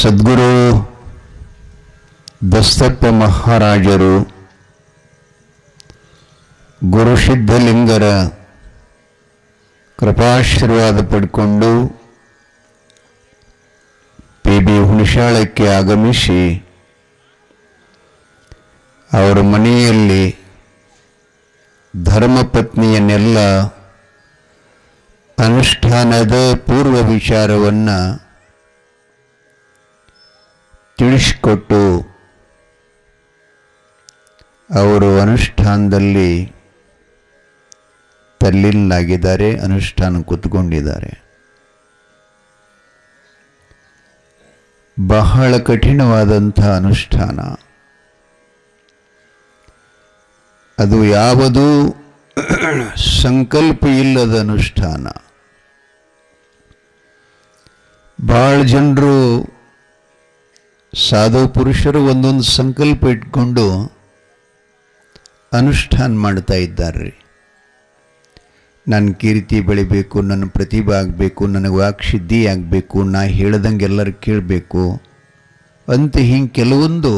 ಸದ್ಗುರು ದಸ್ತಪ್ಪ ಮಹಾರಾಜರು ಗುರುಸಿದ್ಧಲಿಂಗರ ಕೃಪಾಶೀರ್ವಾದ ಪಡ್ಕೊಂಡು PB ಹುಣಸಾಳಕ್ಕೆ ಆಗಮಿಸಿ ಅವರ ಮನೆಯಲ್ಲಿ ಧರ್ಮಪತ್ನಿಯನ್ನೆಲ್ಲ ಅನುಷ್ಠಾನದ ಪೂರ್ವ ವಿಚಾರವನ್ನು ತಿಳಿಸಿಕೊಟ್ಟು ಅವರು ಅನುಷ್ಠಾನದಲ್ಲಿ ತಲ್ಲೀನಾಗಿದ್ದಾರೆ, ಅನುಷ್ಠಾನ ಕೂತ್ಕೊಂಡಿದ್ದಾರೆ. ಬಹಳ ಕಠಿಣವಾದಂಥ ಅನುಷ್ಠಾನ. ಅದು ಯಾವುದೂ ಸಂಕಲ್ಪ ಇಲ್ಲದ ಅನುಷ್ಠಾನ. ಭಾಳ ಜನರು ಸಾಧು ಪುರುಷರು ಒಂದೊಂದು ಸಂಕಲ್ಪ ಇಟ್ಕೊಂಡು ಅನುಷ್ಠಾನ ಮಾಡ್ತಾ ಇದ್ದಾರೆ. ನನ್ನ ಕೀರ್ತಿ ಬೆಳಿಬೇಕು, ನನ್ನ ಪ್ರತಿಭೆ ಆಗಬೇಕು, ನನಗೆ ವಾಕ್ಸಿದ್ಧಿ ಆಗಬೇಕು, ನಾ ಹೇಳ್ದಂಗೆ ಎಲ್ಲರೂ ಕೇಳಬೇಕು ಅಂತ ಹಿಂಗೆ ಕೆಲವೊಂದು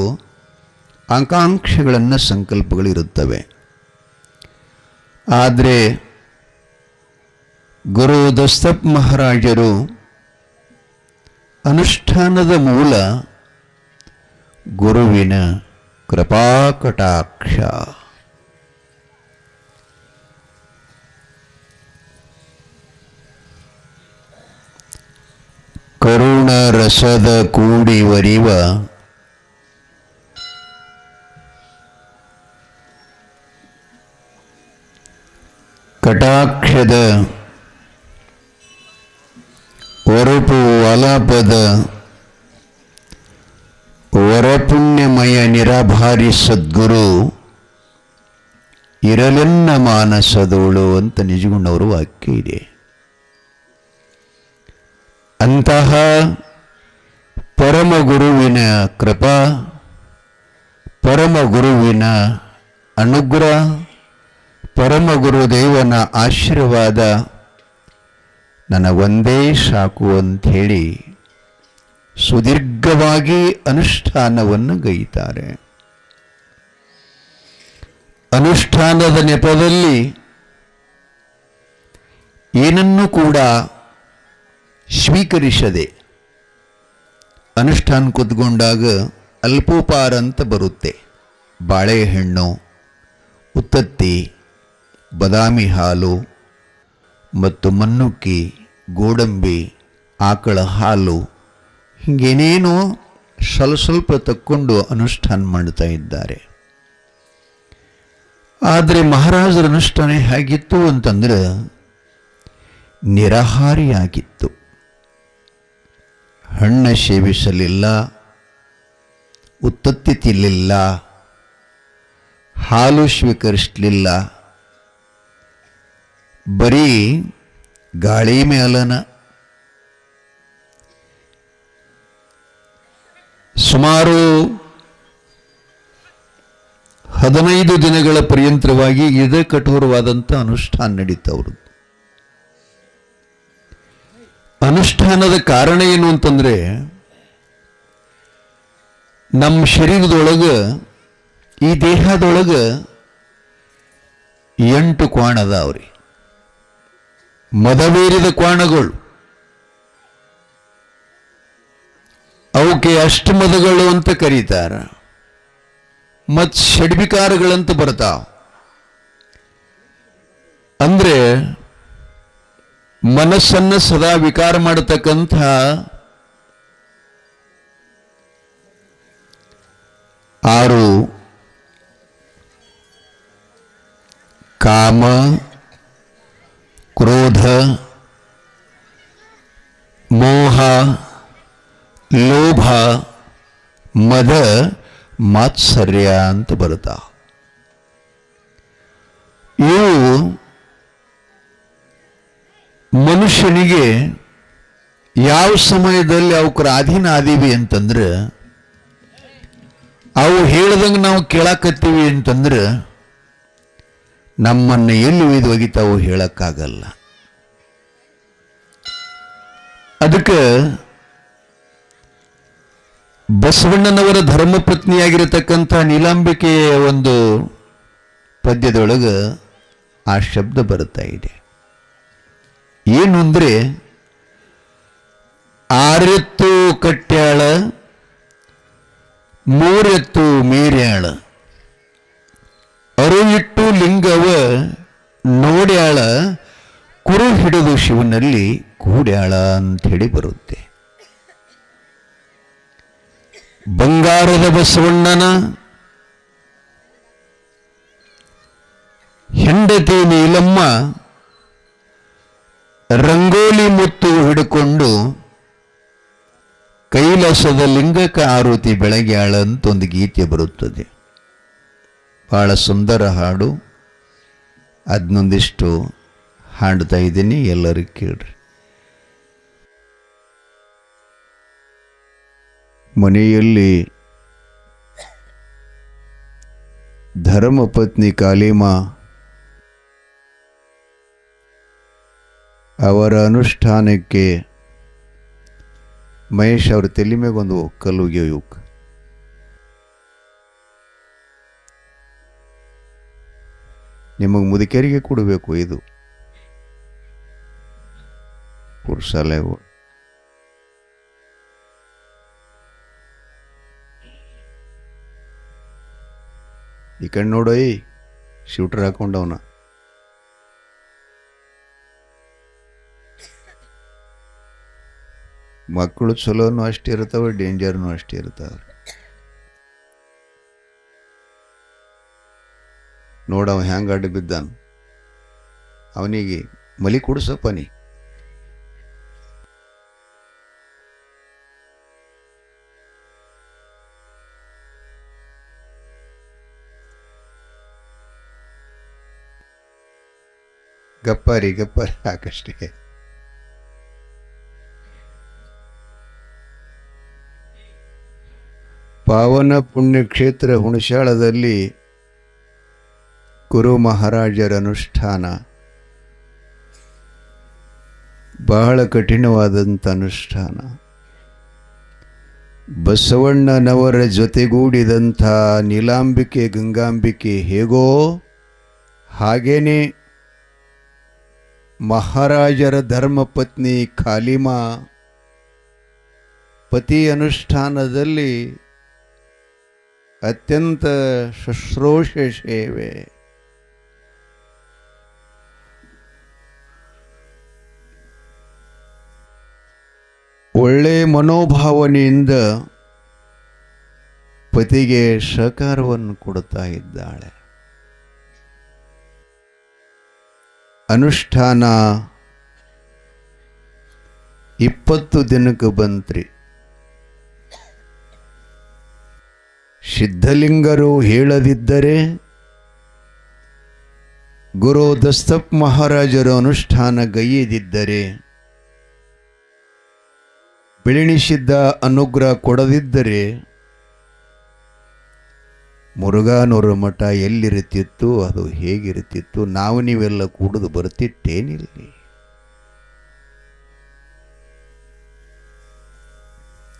ಆಕಾಂಕ್ಷೆಗಳನ್ನು ಸಂಕಲ್ಪಗಳಿರುತ್ತವೆ. ಆದರೆ ಗುರು ದಸ್ತಪ್ಪ ಮಹಾರಾಜರು ಅನುಷ್ಠಾನದ ಮೂಲ ಗುರುವಿನ ಕೃಪಾಕಟಾಕ್ಷ. ಕರುಣ ರಸದ ಕೂಡಿವರಿವ ಕಟಾಕ್ಷದ ಹೊರಪು ವಲಪದ ವರಪುಣ್ಯಮಯ ನಿರಾಭಾರಿ ಸದ್ಗುರು ಇರಲೆನ್ನ ಮಾನಸದೋಳು ಅಂತ ನಿಜಗುಣವರು ವಾಕ್ಯ ಇದೆ. ಅಂತಹ ಪರಮಗುರುವಿನ ಕೃಪಾ, ಪರಮಗುರುವಿನ ಅನುಗ್ರಹ, ಪರಮಗುರುದೇವನ ಆಶೀರ್ವಾದ ನನಗೊಂದೇ ಸಾಕು ಅಂಥೇಳಿ ಸುದೀರ್ಘವಾಗಿ ಅನುಷ್ಠಾನವನ್ನು ಗೈತಾರೆ. ಅನುಷ್ಠಾನದ ನೆಪದಲ್ಲಿ ಏನನ್ನೂ ಕೂಡ ಸ್ವೀಕರಿಸದೆ ಅನುಷ್ಠಾನ ಕೂತ್ಕೊಂಡಾಗ ಅಲ್ಪೋಪಾರ ಅಂತ ಬರುತ್ತೆ. ಬಾಳೆಹಣ್ಣು, ಉತ್ತತ್ತಿ, ಬಾದಾಮಿ ಹಾಲು ಮತ್ತು ಮಣ್ಣುಕ್ಕಿ, ಗೋಡಂಬಿ, ಆಕಳ ಹಾಲು ಹೀಗೇನೇನೋ ಸ್ವಲ್ಪ ತಕ್ಕೊಂಡು ಅನುಷ್ಠಾನ ಮಾಡ್ತಾ ಇದ್ದಾರೆ. ಆದರೆ ಮಹಾರಾಜರ ಅನುಷ್ಠಾನ ಹೇಗಿತ್ತು ಅಂತಂದ್ರೆ ನಿರಾಹಾರಿಯಾಗಿತ್ತು. ಹಣ್ಣು ಸೇವಿಸಲಿಲ್ಲ, ಉತ್ತತ್ತಿ ತಿನ್ನಲಿಲ್ಲ, ಹಾಲು ಸ್ವೀಕರಿಸಲಿಲ್ಲ. ಬರೀ ಗಾಳಿ ಮೇಲನ ಸುಮಾರು 15 ದಿನಗಳ ಪರ್ಯಂತರವಾಗಿ ಇದೇ ಕಠೋರವಾದಂಥ ಅನುಷ್ಠಾನ ನಡೀತವ್ರು. ಅನುಷ್ಠಾನದ ಕಾರಣ ಏನು ಅಂತಂದ್ರೆ ನಮ್ಮ ಶರೀರದೊಳಗೆ, ಈ ದೇಹದೊಳಗೆ 8 ಕ್ವಾಣ ಅದಾವ್ರಿ. ಮದವೇರಿದ ಕ್ವಾಣಗಳು, ಅವಕ್ಕೆ ಅಷ್ಟಮದಗಳು ಅಂತ ಕರೀತಾರ. ಮತ್ತು ಷಡ್ವಿಕಾರಗಳಂತ ಬರ್ತಾವ. ಅಂದ್ರೆ ಮನಸ್ಸನ್ನು ಸದಾ ವಿಕಾರ ಮಾಡತಕ್ಕಂಥ 6 ಕಾಮ, ಕ್ರೋಧ, ಮೋಹ, ಲೋಭ, ಮದ, ಮಾತ್ಸರ್ಯ ಅಂತ ಬರುತ್ತಾ. ಇವು ಮನುಷ್ಯನಿಗೆ ಯಾವ ಸಮಯದಲ್ಲಿ ಅವಕ್ರ ಅಧೀನ ಆದೀವಿ ಅಂತಂದ್ರೆ, ಅವು ಹೇಳ್ದಂಗೆ ನಾವು ಕೇಳಾಕತ್ತೀವಿ ಅಂತಂದ್ರೆ ನಮ್ಮನ್ನು ಎಲ್ಲಿ ಒಯ್ದು ಒಗಿತಾವು ಹೇಳಕ್ಕಾಗಲ್ಲ. ಅದಕ್ಕೆ ಬಸವಣ್ಣನವರ ಧರ್ಮಪತ್ನಿಯಾಗಿರತಕ್ಕಂಥ ನೀಲಾಂಬಿಕೆಯ ಒಂದು ಪದ್ಯದೊಳಗೆ ಆ ಶಬ್ದ ಬರುತ್ತಾ ಇದೆ. ಏನು ಅಂದರೆ, ಆರೆತ್ತು ಕಟ್ಟ್ಯಾಳ ಮೂರೆತ್ತು ಮೀರ್ಯಾಳ, ಅರು ಇಟ್ಟು ಲಿಂಗವ ನೋಡ್ಯಾಳ, ಕುರು ಹಿಡಿದು ಶಿವನಲ್ಲಿ ಕೂಡ್ಯಾಳ ಅಂಥೇಳಿ ಬರುತ್ತೆ. ಬಂಗಾರದ ಬಸವಣ್ಣನ ಹೆಂಡತಿ ನೀಲಮ್ಮ ರಂಗೋಲಿ ಮುತ್ತು ಹಿಡ್ಕೊಂಡು ಕೈಲಾಸದ ಲಿಂಗಕ್ಕೆ ಆರುತಿ ಬೆಳಗ್ಯಾಳ ಅಂತ ಒಂದು ಗೀತೆ ಬರುತ್ತದೆ. ಬಹಳ ಸುಂದರ ಹಾಡು. ಅದನ್ನೊಂದಿಷ್ಟು ಹಾಡ್ತಾ ಇದ್ದೀನಿ, ಎಲ್ಲರೂ ಕೇಳ್ರಿ. ಮನೆಯಲ್ಲಿ ಧರ್ಮಪತ್ನಿ ಕಾಳಿಮಾ ಅವರ ಅನುಷ್ಠಾನಕ್ಕೆ ಮಹೇಶ್ ಅವ್ರ ತಲೆ ಮೇಗೊಂದು ಕಲ್ಲುಗೆ ಯುಕ್ ನಿಮಗೆ ಮುದುಕರಿಗೆ ಕೊಡಬೇಕು. ಇದು ಪುರುಷಾಲಯಗಳು ಈ ಕಣ್ಣು ನೋಡೋಯ್, ಶೂಟರ್ ಹಾಕೊಂಡವನ. ಮಕ್ಕಳು ಚಲೋನು ಅಷ್ಟೇ ಇರ್ತಾವೆ, ಡೇಂಜರ್ನು ಅಷ್ಟೇ ಇರ್ತಾವೆ. ನೋಡವ ಹ್ಯಾಂಗ ಅಡ್ಡ ಬಿದ್ದಾನ, ಅವನಿಗೆ ಮಲಿ ಕುಡಿಸಪ್ಪ ನೀ. ಗಪ್ಪಾರಿ ಗಪ್ಪಾರಿ ಹಾಕಷ್ಟೇ. ಪಾವನ ಪುಣ್ಯಕ್ಷೇತ್ರ ಹುಣಸಾಳದಲ್ಲಿ ಗುರು ಮಹಾರಾಜರ ಅನುಷ್ಠಾನ ಬಹಳ ಕಠಿಣವಾದಂಥ ಅನುಷ್ಠಾನ. ಬಸವಣ್ಣನವರ ಜೊತೆಗೂಡಿದಂಥ ನೀಲಾಂಬಿಕೆ ಗಂಗಾಂಬಿಕೆ ಹೇಗೋ ಹಾಗೇನೆ ಮಹಾರಾಜರ ಧರ್ಮಪತ್ನಿ ಕಾಳಿಮಾ ಪತಿ ಅನುಷ್ಠಾನದಲ್ಲಿ ಅತ್ಯಂತ ಶುಶ್ರೂಷ ಸೇವೆ. ಒಳ್ಳೆ ಮನೋಭಾವನೆಯಿಂದ ಪತಿಗೆ ಸಹಕಾರವನ್ನು ಕೊಡುತ್ತಾ ಇದ್ದಾಳೆ. ಅನುಷ್ಠಾನ 20 ದಿನಕ್ಕೆ ಬಂತ್ರಿ. ಸಿದ್ಧಲಿಂಗರು ಹೇಳದಿದ್ದರೆ ಗುರು ದಸ್ತಪ್ ಮಹಾರಾಜರು ಅನುಷ್ಠಾನ ಗೈಯದಿದ್ದರೆ, ಬೆಳೆಣಿಸಿದ್ದ ಅನುಗ್ರಹ ಕೊಡದಿದ್ದರೆ ಮುರುಘಾನೂರ ಮಠ ಎಲ್ಲಿರುತ್ತಿತ್ತು, ಅದು ಹೇಗಿರುತ್ತಿತ್ತು, ನಾವು ನೀವೆಲ್ಲ ಕೂಡದು ಬರ್ತಿತ್ತೇನಿಲ್ಲಿ.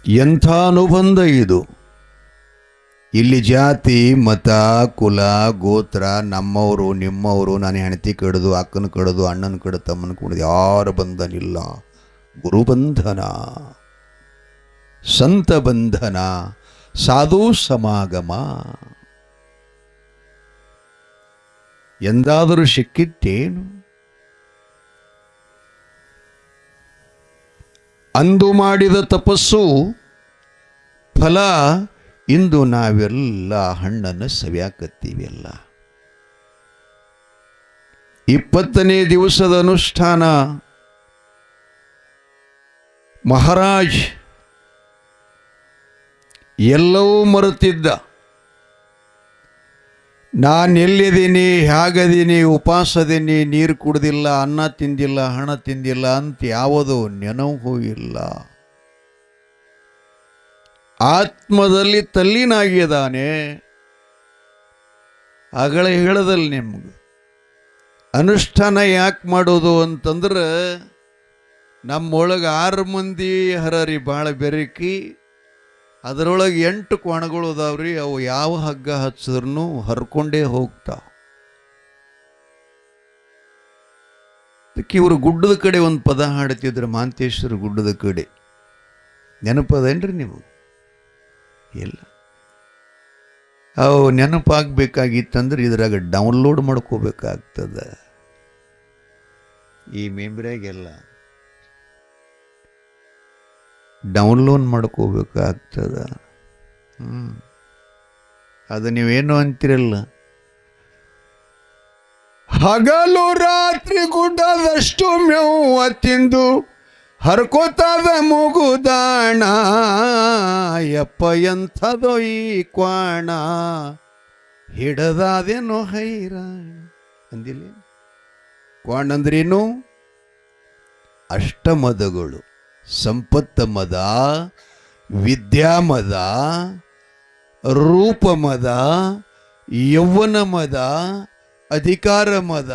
ಎಂಥ ಅನುಬಂಧ ಇದು. ಇಲ್ಲಿ ಜಾತಿ ಮತ ಕುಲ ಗೋತ್ರ, ನಮ್ಮವರು ನಿಮ್ಮವರು, ನಾನು ಹೆಂಡತಿ ಕಡ್ದು ಅಕ್ಕನ ಕಡ್ದು ಅಣ್ಣನ ಕಡ್ದು ತಮ್ಮನ ಕಡ್ದು ಯಾರ ಬಂಧನಿಲ್ಲ. ಗುರುಬಂಧನ, ಸಂತ ಬಂಧನ, ಸಾಧು ಸಮಾಗಮ ಎಂದಾದರೂ ಸಿಕ್ಕಿತ್ತೇನು? ಅಂದು ಮಾಡಿದ ತಪಸ್ಸು ಫಲ ಇಂದು ನಾವೆಲ್ಲ ಹಣ್ಣನ್ನು ಸವಿಯಾಕತ್ತೀವೆಲ್ಲ. 20ನೇ ದಿವಸದ ಅನುಷ್ಠಾನ ಮಹಾರಾಜ್ ಎಲ್ಲವೂ ಮರೆತಿದ್ದ. ನಾನೆಲ್ಲಿದ್ದೀನಿ, ಹೇಗದೀನಿ, ಉಪವಾಸದೀನಿ, ನೀರು ಕುಡ್ದಿಲ್ಲ, ಅನ್ನ ತಿಂದಿಲ್ಲ, ಹಣ ತಿಂದಿಲ್ಲ ಅಂತ ಯಾವುದೂ ನೆನಪೂ ಇಲ್ಲ. ಆತ್ಮದಲ್ಲಿ ತಲ್ಲೀನಾಗಿದ್ದಾನೆ. ಅಗಳ ಹೇಳದಲ್ಲಿ ನಿಮ್ಗೆ ಅನುಷ್ಠಾನ ಯಾಕೆ ಮಾಡೋದು ಅಂತಂದ್ರೆ, ನಮ್ಮೊಳಗೆ 6 ಮಂದಿ ಹರರಿ ಭಾಳ ಬೆರಕಿ ಅದರೊಳಗೆ 8 ಕ್ವಾಣಗಳು ಅದಾವ್ರಿ. ಅವು ಯಾವ ಹಗ್ಗ ಹಚ್ಚಿದ್ರೂ ಹರ್ಕೊಂಡೇ ಹೋಗ್ತಾವ. ಅದಕ್ಕೆ ಇವರು ಗುಡ್ಡದ ಕಡೆ ಒಂದು ಪದ ಹಾಡ್ತಿದ್ರು, ಮಾಂತೇಶ್ವರ ಗುಡ್ಡದ ಕಡೆ. ನೆನಪದೇನ್ರಿ ನೀವು? ಇಲ್ಲ. ಅವು ನೆನಪಾಗಬೇಕಾಗಿತ್ತಂದ್ರೆ ಇದ್ರಾಗ ಡೌನ್ಲೋಡ್ ಮಾಡ್ಕೋಬೇಕಾಗ್ತದ. ಈ ಮೆಮ್ರಿಯಾಗೆಲ್ಲ ಡೌನ್ಲೋಡ್ ಮಾಡ್ಕೋಬೇಕಾಗ್ತದ. ಅದು ನೀವೇನು ಅಂತಿರಲ್ಲ, ಹಗಲು ರಾತ್ರಿ ಗುಡ್ಡದಷ್ಟು ಮೇವ ತಿಂದು ಹರ್ಕೋತದ ಮುಗುದಾಣ, ಯಪ್ಪ ಎಂಥದೋ ಈ ಕ್ವಾಣ, ಹಿಡದಾದೇನೋ ಹೈರಾಣ ಅಂದಿಲ್ಲ. ಕ್ವಾಣ ಅಂದ್ರೇನು? ಅಷ್ಟಮದಗಳು, ಸಂಪತ್ತ ಮದ, ವಿದ್ಯಾಮದ, ರೂಪಮದ, ಯೌವನ ಮದ, ಅಧಿಕಾರ ಮದ,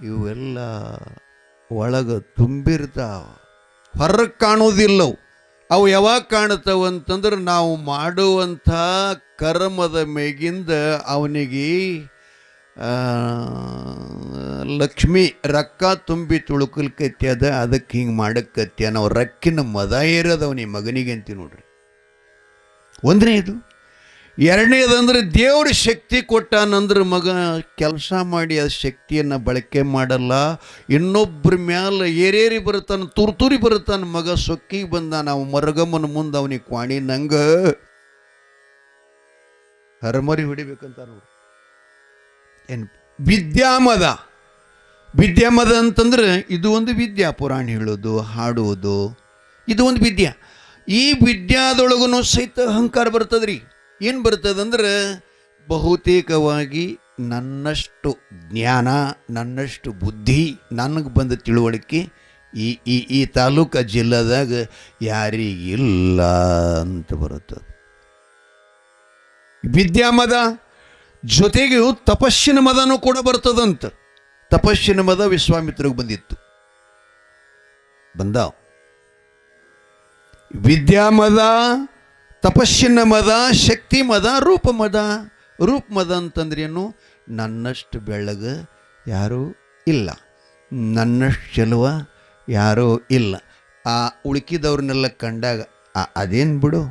ಇವೆಲ್ಲ ಒಳಗೆ ತುಂಬಿರ್ತಾವ, ಹೊರಗೆ ಕಾಣೋದಿಲ್ಲವು. ಅವು ಯಾವಾಗ ಕಾಣ್ತಾವಂತಂದ್ರೆ ನಾವು ಮಾಡುವಂಥ ಕರ್ಮದ ಮೇಗಿಂದ ಅವನಿಗೆ ಲಕ್ಷ್ಮಿ ರೊಕ್ಕ ತುಂಬಿ ತುಳುಕಲ್ಕತ್ಯದ, ಅದಕ್ಕೆ ಹಿಂಗೆ ಮಾಡಕ್ಕತ್ಯ ನಾವು ರಕ್ಕಿನ ಮದ ಏರದ ಅವನಿ ಮಗನಿಗೆ ಅಂತೀವಿ ನೋಡ್ರಿ. ಒಂದನೇದು. ಎರಡನೇದಂದ್ರೆ ದೇವ್ರ ಶಕ್ತಿ ಕೊಟ್ಟಾನಂದ್ರೆ ಮಗ ಕೆಲಸ ಮಾಡಿ ಆ ಶಕ್ತಿಯನ್ನು ಬಳಕೆ ಮಾಡಲ್ಲ, ಇನ್ನೊಬ್ಬರ ಮ್ಯಾಲ ಏರೇರಿ ಬರುತ್ತಾನೆ, ತುರ್ತುರಿ ಬರುತ್ತಾನೆ. ಮಗ ಸೊಕ್ಕಿಗೆ ಬಂದ ನಾವು ಮರಗಮ್ಮನ ಮುಂದೆ ಅವನಿಗೆ ಕ್ವಾಣಿ ನಂಗೆ ಹರಮರಿ ಹೊಡಿಬೇಕಂತ ನೋಡಿ. ಏನು ವಿದ್ಯಾಮದ? ವಿದ್ಯಾಮದ ಅಂತಂದ್ರೆ ಇದು ಒಂದು ವಿದ್ಯಾ, ಪುರಾಣ ಹೇಳೋದು, ಹಾಡುವುದು, ಇದು ಒಂದು ವಿದ್ಯಾ. ಈ ವಿದ್ಯಾದೊಳಗೂ ಸಹಿತ ಅಹಂಕಾರ ಬರ್ತದ್ರಿ. ಏನು ಬರ್ತದಂದ್ರೆ ಬಹುತೇಕವಾಗಿ ನನ್ನಷ್ಟು ಜ್ಞಾನ, ನನ್ನಷ್ಟು ಬುದ್ಧಿ, ನನಗೆ ಬಂದ ತಿಳುವಳಿಕೆ ಈ ಈ ಈ ತಾಲೂಕು ಜಿಲ್ಲಾದಾಗ ಯಾರಿಗಿಲ್ಲ ಅಂತ ಬರುತ್ತದೆ ವಿದ್ಯಾಮದ. ಜೊತೆಗೆ ತಪಸ್ಸಿನ ಮದನೂ ಕೂಡ ಬರ್ತದಂತ. ತಪಸ್ಸಿನ ಮದ ವಿಶ್ವಾಮಿತ್ರಗೆ ಬಂದಿತ್ತು, ಬಂದಾವ್. ವಿದ್ಯಾಮದ, ತಪಸ್ಸಿನ ಮದ, ಶಕ್ತಿ ಮದ, ರೂಪ ಮದ. ರೂಪ ಮದ ಅಂತಂದ್ರೇನು? ನನ್ನಷ್ಟು ಬೆಳಗ ಯಾರೂ ಇಲ್ಲ, ನನ್ನಷ್ಟು ಚೆಲುವ ಯಾರೂ ಇಲ್ಲ. ಆ ಉಳುಕಿದವ್ರನ್ನೆಲ್ಲ ಕಂಡಾಗ ಅದೇನು ಬಿಡು,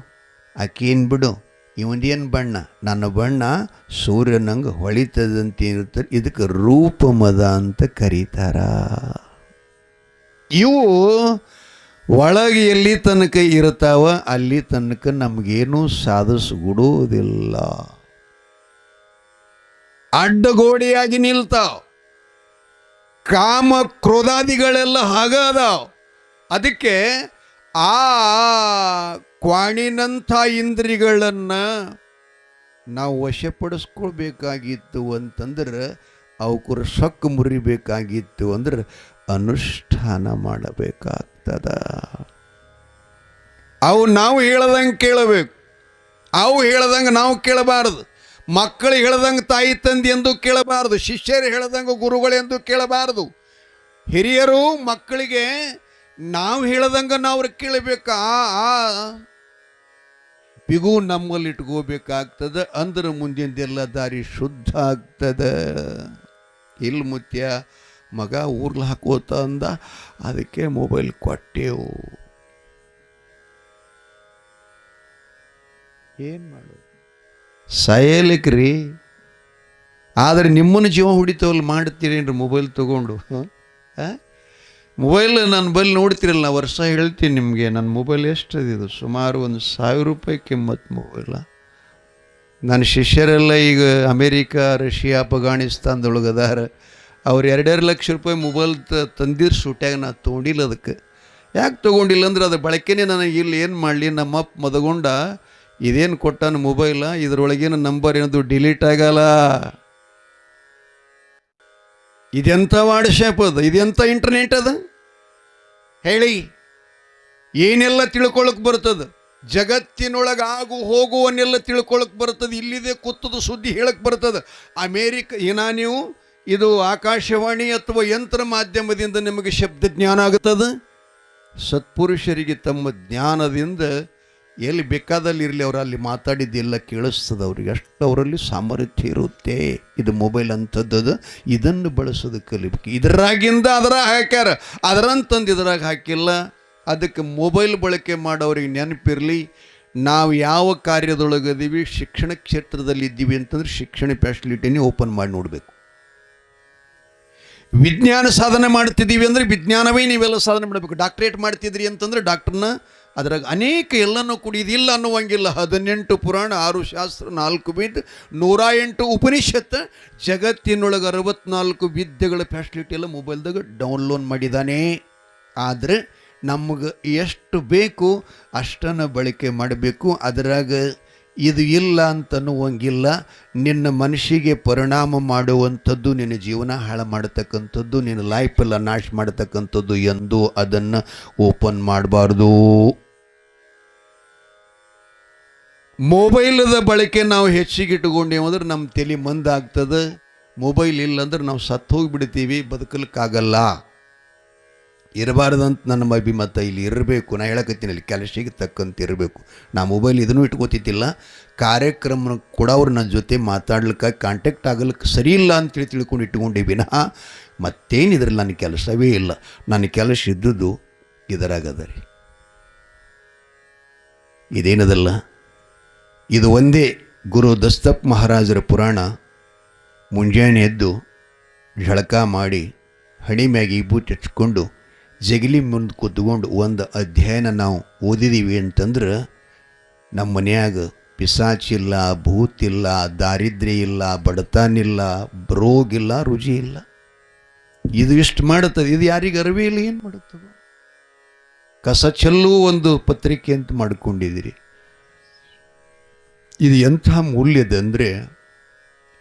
ಆಕೇನು ಬಿಡು, ಇವನೇನು ಬಣ್ಣ, ನನ್ನ ಬಣ್ಣ ಸೂರ್ಯನಂಗೆ ಹೊಳಿತದಂತ ಇರುತ್ತೆ. ಇದಕ್ಕೆ ರೂಪ ಮದ ಅಂತ ಕರೀತಾರ. ಇವು ಒಳಗೆ ಎಲ್ಲಿ ತನಕ ಇರ್ತಾವ ಅಲ್ಲಿ ತನಕ ನಮಗೇನೂ ಸಾಧಿಸ್ಬಿಡುವುದಿಲ್ಲ, ಅಡ್ಡಗೋಡೆಯಾಗಿ ನಿಲ್ತಾವ. ಕಾಮ ಕ್ರೋಧಾದಿಗಳೆಲ್ಲ ಹಾಗದಾವ. ಅದಕ್ಕೆ ಆ ಕ್ವಾಣಿನಂಥ ಇಂದ್ರಿಯಗಳನ್ನು ನಾವು ವಶಪಡಿಸ್ಕೊಳ್ಬೇಕಾಗಿತ್ತು ಅಂತಂದ್ರೆ, ಅವಕರು ಸೊಕ್ಕು ಮುರಿಬೇಕಾಗಿತ್ತು ಅಂದ್ರೆ ಅನುಷ್ಠಾನ ಮಾಡಬೇಕಾಗ್ತದ. ಅವು ನಾವು ಹೇಳ್ದಂಗೆ ಕೇಳಬೇಕು, ಅವು ಹೇಳ್ದಂಗೆ ನಾವು ಕೇಳಬಾರ್ದು. ಮಕ್ಕಳು ಹೇಳ್ದಂಗೆ ತಾಯಿ ತಂದೆ ಎಂದು ಕೇಳಬಾರ್ದು, ಶಿಷ್ಯರು ಹೇಳ್ದಂಗೆ ಗುರುಗಳೆಂದು ಕೇಳಬಾರ್ದು. ಹಿರಿಯರು ಮಕ್ಕಳಿಗೆ ನಾವು ಹೇಳ್ದಂಗೆ ನಾವು ಕೇಳಬೇಕಾ, ಬಿಗು ನಮ್ಮಲ್ಲಿ ಇಟ್ಕೋಬೇಕಾಗ್ತದೆ. ಅಂದ್ರೆ ಮುಂದಿನ ದಾರಿ ಶುದ್ಧ ಆಗ್ತದೆ. ಇಲ್ಲಿ ಮುತ್ಯ ಮಗ ಊರ್ಲಿ ಹಾಕೋತ ಅಂದ, ಅದಕ್ಕೆ ಮೊಬೈಲ್ ಕೊಟ್ಟೆವು. ಏನು ಮಾಡೋದು? ಸಾಯಲಿಕ್ಕೆ ರೀ. ಆದರೆ ನಿಮ್ಮನ್ನು ಜೀವ ಹೊಡಿತವಲ್ಲಿ ಮಾಡ್ತೀರೇನ್ರಿ ಮೊಬೈಲ್ ತೊಗೊಂಡು? ಮೊಬೈಲ್ ನನ್ನ ಬಲ್ಲಿ ನೋಡ್ತಿರಲ್ಲ, ನಾ ವರ್ಷ ಹೇಳ್ತೀನಿ ನಿಮಗೆ, ನನ್ನ ಮೊಬೈಲ್ ಎಷ್ಟದಿದು? ಸುಮಾರು 1,000 ರೂಪಾಯಿ ಕಿಮ್ಮತ್ತು ಮೊಬೈಲ. ನನ್ನ ಶಿಷ್ಯರೆಲ್ಲ ಈಗ ಅಮೇರಿಕಾ, ರಷ್ಯಾ, ಅಫ್ಘಾನಿಸ್ತಾನದೊಳಗದಾರ. ಅವ್ರು 2.5 ಲಕ್ಷ ರೂಪಾಯಿ ಮೊಬೈಲ್ ತಂದಿರು ಸೂಟ್ಯಾಗ. ನಾ ತೊಗೊಂಡಿಲ್ಲ. ಅದಕ್ಕೆ ಯಾಕೆ ತೊಗೊಂಡಿಲ್ಲ ಅಂದ್ರೆ ಅದ್ರ ಬಳಕೆನೇ ನನಗೆ ಇಲ್ಲಿ ಏನು ಮಾಡಲಿ. ನಮ್ಮಪ್ಪ ಮದಗೊಂಡ ಇದೇನು ಕೊಟ್ಟಾನ ಮೊಬೈಲ, ಇದ್ರೊಳಗೇನು ನಂಬರ್ ಏನದು ಡಿಲೀಟ್ ಆಗಲ್ಲ. ಇದೆಂಥ ವಾಟ್ಸ್ಯಾಪ್ ಅದ, ಇದೆಂಥ ಇಂಟರ್ನೆಟ್ ಅದ ಹೇಳಿ? ಏನೆಲ್ಲ ತಿಳ್ಕೊಳಕ್ಕೆ ಬರ್ತದೆ ಜಗತ್ತಿನೊಳಗೆ, ಆಗು ಹೋಗುವನ್ನೆಲ್ಲ ತಿಳ್ಕೊಳಕ್ಕೆ ಬರ್ತದೆ. ಇಲ್ಲಿದೆ ಕೂತದ ಸುದ್ದಿ ಹೇಳಕ್ಕೆ ಬರ್ತದೆ. ಅಮೇರಿಕ ನೀವು ಇದು ಆಕಾಶವಾಣಿ ಅಥವಾ ಯಂತ್ರ ಮಾಧ್ಯಮದಿಂದ ನಿಮಗೆ ಶಬ್ದ ಜ್ಞಾನ ಆಗುತ್ತದೆ. ಸತ್ಪುರುಷರಿಗೆ ತಮ್ಮ ಜ್ಞಾನದಿಂದ ಎಲ್ಲಿ ಬೇಕಾದಲ್ಲಿ ಇರಲಿ ಅವರು ಅಲ್ಲಿ ಮಾತಾಡಿದ್ದೆಲ್ಲ ಕೇಳಿಸ್ತದೆ ಅವ್ರಿಗೆ, ಅಷ್ಟು ಅವರಲ್ಲಿ ಸಾಮರ್ಥ್ಯ ಇರುತ್ತೆ. ಇದು ಮೊಬೈಲ್ ಅಂಥದ್ದು, ಇದನ್ನು ಬಳಸೋದು ಕಲಿಬೇಕು. ಇದರಾಗಿಂದ ಅದರಾಗ ಹಾಕ್ಯಾರ, ಅದರಂತಂದು ಇದ್ರಾಗ ಹಾಕಿಲ್ಲ. ಅದಕ್ಕೆ ಮೊಬೈಲ್ ಬಳಕೆ ಮಾಡೋರಿಗೆ ನೆನಪಿರಲಿ, ನಾವು ಯಾವ ಕಾರ್ಯದೊಳಗದೀವಿ, ಶಿಕ್ಷಣ ಕ್ಷೇತ್ರದಲ್ಲಿ ಇದ್ದೀವಿ ಅಂತಂದ್ರೆ ಶಿಕ್ಷಣ ಫೆಸಿಲಿಟಿನೇ ಓಪನ್ ಮಾಡಿ ನೋಡಬೇಕು. ವಿಜ್ಞಾನ ಸಾಧನೆ ಮಾಡ್ತಿದ್ದೀವಿ ಅಂದರೆ ವಿಜ್ಞಾನವೇ ನೀವೆಲ್ಲ ಸಾಧನೆ ಮಾಡಬೇಕು. ಡಾಕ್ಟ್ರೇಟ್ ಮಾಡ್ತಿದ್ರಿ ಅಂತಂದ್ರೆ ಡಾಕ್ಟ್ರನ್ನ ಅದ್ರಾಗ ಅನೇಕ ಎಲ್ಲನೂ ಕೂಡ ಇದಿಲ್ಲ ಅನ್ನುವಂಗಿಲ್ಲ. 18 ಪುರಾಣ, 6 ಶಾಸ್ತ್ರ, 4 ವೇದ, 108 ಉಪನಿಷತ್, ಜಗತ್ತಿನೊಳಗೆ 64 ವಿದ್ಯೆಗಳ ಫೆಸಿಲಿಟಿ ಎಲ್ಲ ಮೊಬೈಲ್ದಾಗ ಡೌನ್ಲೋಡ್ ಮಾಡಿದ್ದಾನೆ. ಆದರೆ ನಮಗೆ ಎಷ್ಟು ಬೇಕು ಅಷ್ಟನ್ನು ಬಳಕೆ ಮಾಡಬೇಕು. ಅದರಾಗ ಇದು ಇಲ್ಲ ಅಂತನ್ನುವಂಗಿಲ್ಲ. ನಿನ್ನ ಮನಸ್ಸಿಗೆ ಪರಿಣಾಮ ಮಾಡುವಂಥದ್ದು, ನಿನ್ನ ಜೀವನ ಹಾಳು ಮಾಡತಕ್ಕಂಥದ್ದು, ನಿನ್ನ ಲೈಫೆಲ್ಲ ನಾಶ ಮಾಡತಕ್ಕಂಥದ್ದು ಎಂದು ಅದನ್ನು ಓಪನ್ ಮಾಡಬಾರ್ದು. ಮೊಬೈಲದ ಬಳಕೆ ನಾವು ಹೆಚ್ಚಿಗೆ ಇಟ್ಟುಕೊಂಡೇವು ಅಂದ್ರೆ ನಮ್ಮ ತಲೆ ಮಂದಾಗ್ತದೆ. ಮೊಬೈಲ್ ಇಲ್ಲಂದ್ರೆ ನಾವು ಸತ್ತು ಹೋಗಿಬಿಡ್ತೀವಿ, ಬದುಕಲಿಕ್ಕಾಗಲ್ಲ. ಇರಬಾರ್ದಂತ ನನ್ನ ಅಭಿಮತ. ಇಲ್ಲಿ ಇರಬೇಕು. ನಾ ಹೇಳಕತ್ತೀನಿ, ಅಲ್ಲಿ ಕೆಲಸಕ್ಕೆ ತಕ್ಕಂತ ಇರಬೇಕು. ನಾ ಮೊಬೈಲ್ ಇದನ್ನು ಇಟ್ಕೋತಿದ್ದಿಲ್ಲ. ಕಾರ್ಯಕ್ರಮ ಕೂಡ ಅವ್ರು ನನ್ನ ಜೊತೆ ಮಾತಾಡ್ಲಿಕ್ಕೆ, ಕಾಂಟ್ಯಾಕ್ಟ್ ಆಗಲಿಕ್ಕೆ ಸರಿ ಇಲ್ಲ ಅಂತೇಳಿ ತಿಳ್ಕೊಂಡು ಇಟ್ಕೊಂಡಿವಿನ ಮತ್ತೇನು ಇದ್ರಲ್ಲಿ ನನ್ನ ಕೆಲಸವೇ ಇಲ್ಲ. ನನ್ನ ಕೆಲಸ ಇದ್ದುದು ಇದರಾಗದ ರೀ. ಇದೇನದಲ್ಲ, ಇದು ಒಂದೇ ಗುರು ದಸ್ತಪ್ ಮಹಾರಾಜರ ಪುರಾಣ. ಮುಂಜಾನೆ ಎದ್ದು ಝಳಕ ಮಾಡಿ ಹಣಿ ಮ್ಯಾಗಿ ಬೂಟ್ ಹಚ್ಕೊಂಡು ಜಗಲಿ ಮುಂದೆ ಕೂತ್ಕೊಂಡು ಒಂದು ಅಧ್ಯಯನ ನಾವು ಓದಿದ್ದೀವಿ ಅಂತಂದ್ರೆ ನಮ್ಮ ಮನೆಯಾಗ ಪಿಸಾಚಿಲ್ಲ, ಭೂತಿಲ್ಲ, ದಾರಿದ್ರ್ಯ ಇಲ್ಲ, ಬಡತನಿಲ್ಲ, ರೋಗಿಲ್ಲ, ರುಚಿ ಇಲ್ಲ. ಇದು ಇಷ್ಟು ಮಾಡುತ್ತದೆ. ಇದು ಯಾರಿಗೆ ಅರಿವೇ ಇಲ್ಲ. ಏನು ಮಾಡುತ್ತದೆ? ಕಸ ಚೆಲ್ಲುವ ಒಂದು ಪತ್ರಿಕೆ ಅಂತ ಮಾಡ್ಕೊಂಡಿದ್ದೀರಿ. ಇದು ಎಂಥ ಮೂಲ್ಯದಂದರೆ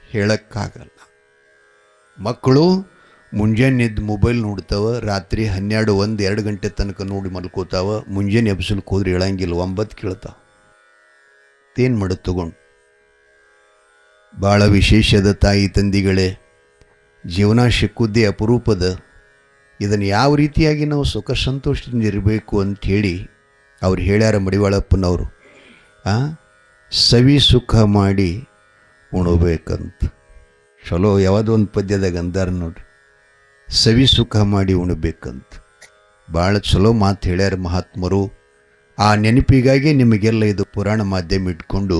ಹೇಳಕ್ಕಾಗಲ್ಲ. ಮಕ್ಕಳು ಮುಂಜಾನೆ ಎದ್ದು ಮೊಬೈಲ್ ನೋಡ್ತಾವೆ, ರಾತ್ರಿ 12, 1, 2 ಗಂಟೆ ತನಕ ನೋಡಿ ಮಲ್ಕೋತಾವೆ. ಮುಂಜಾನೆ ಎಬ್ಸಲ್ಕ್ಕೆ ಹೋದ್ರೆ ಹೇಳಂಗಿಲ್ಲ, 9 ಕೇಳ್ತಾವೆ. ಏನು ಮಾಡೋದು ತಗೊಂಡು? ಭಾಳ ವಿಶೇಷದ ತಾಯಿ ತಂದಿಗಳೇ, ಜೀವನ ಸಿಕ್ಕುದ್ದೇ ಅಪರೂಪದ. ಇದನ್ನು ಯಾವ ರೀತಿಯಾಗಿ ನಾವು ಸುಖ ಸಂತೋಷದಿಂದ ಇರಬೇಕು ಅಂಥೇಳಿ ಅವ್ರು ಹೇಳ್ಯಾರ ಮಡಿವಾಳಪ್ಪನವರು. ಸವಿ ಸುಖ ಮಾಡಿ ಉಣಬೇಕಂತ. ಚಲೋ ಯಾವುದೋ ಒಂದು ಪದ್ಯದಾಗ ಅಂದಾರ ನೋಡ್ರಿ, ಸವಿ ಸುಖ ಮಾಡಿ ಉಣಬೇಕಂತ. ಭಾಳ ಚಲೋ ಮಾತು ಹೇಳ್ಯಾರ ಮಹಾತ್ಮರು. ಆ ನೆನಪಿಗಾಗಿ ನಿಮಗೆಲ್ಲ ಇದು ಪುರಾಣ ಮಾಧ್ಯಮ ಇಟ್ಕೊಂಡು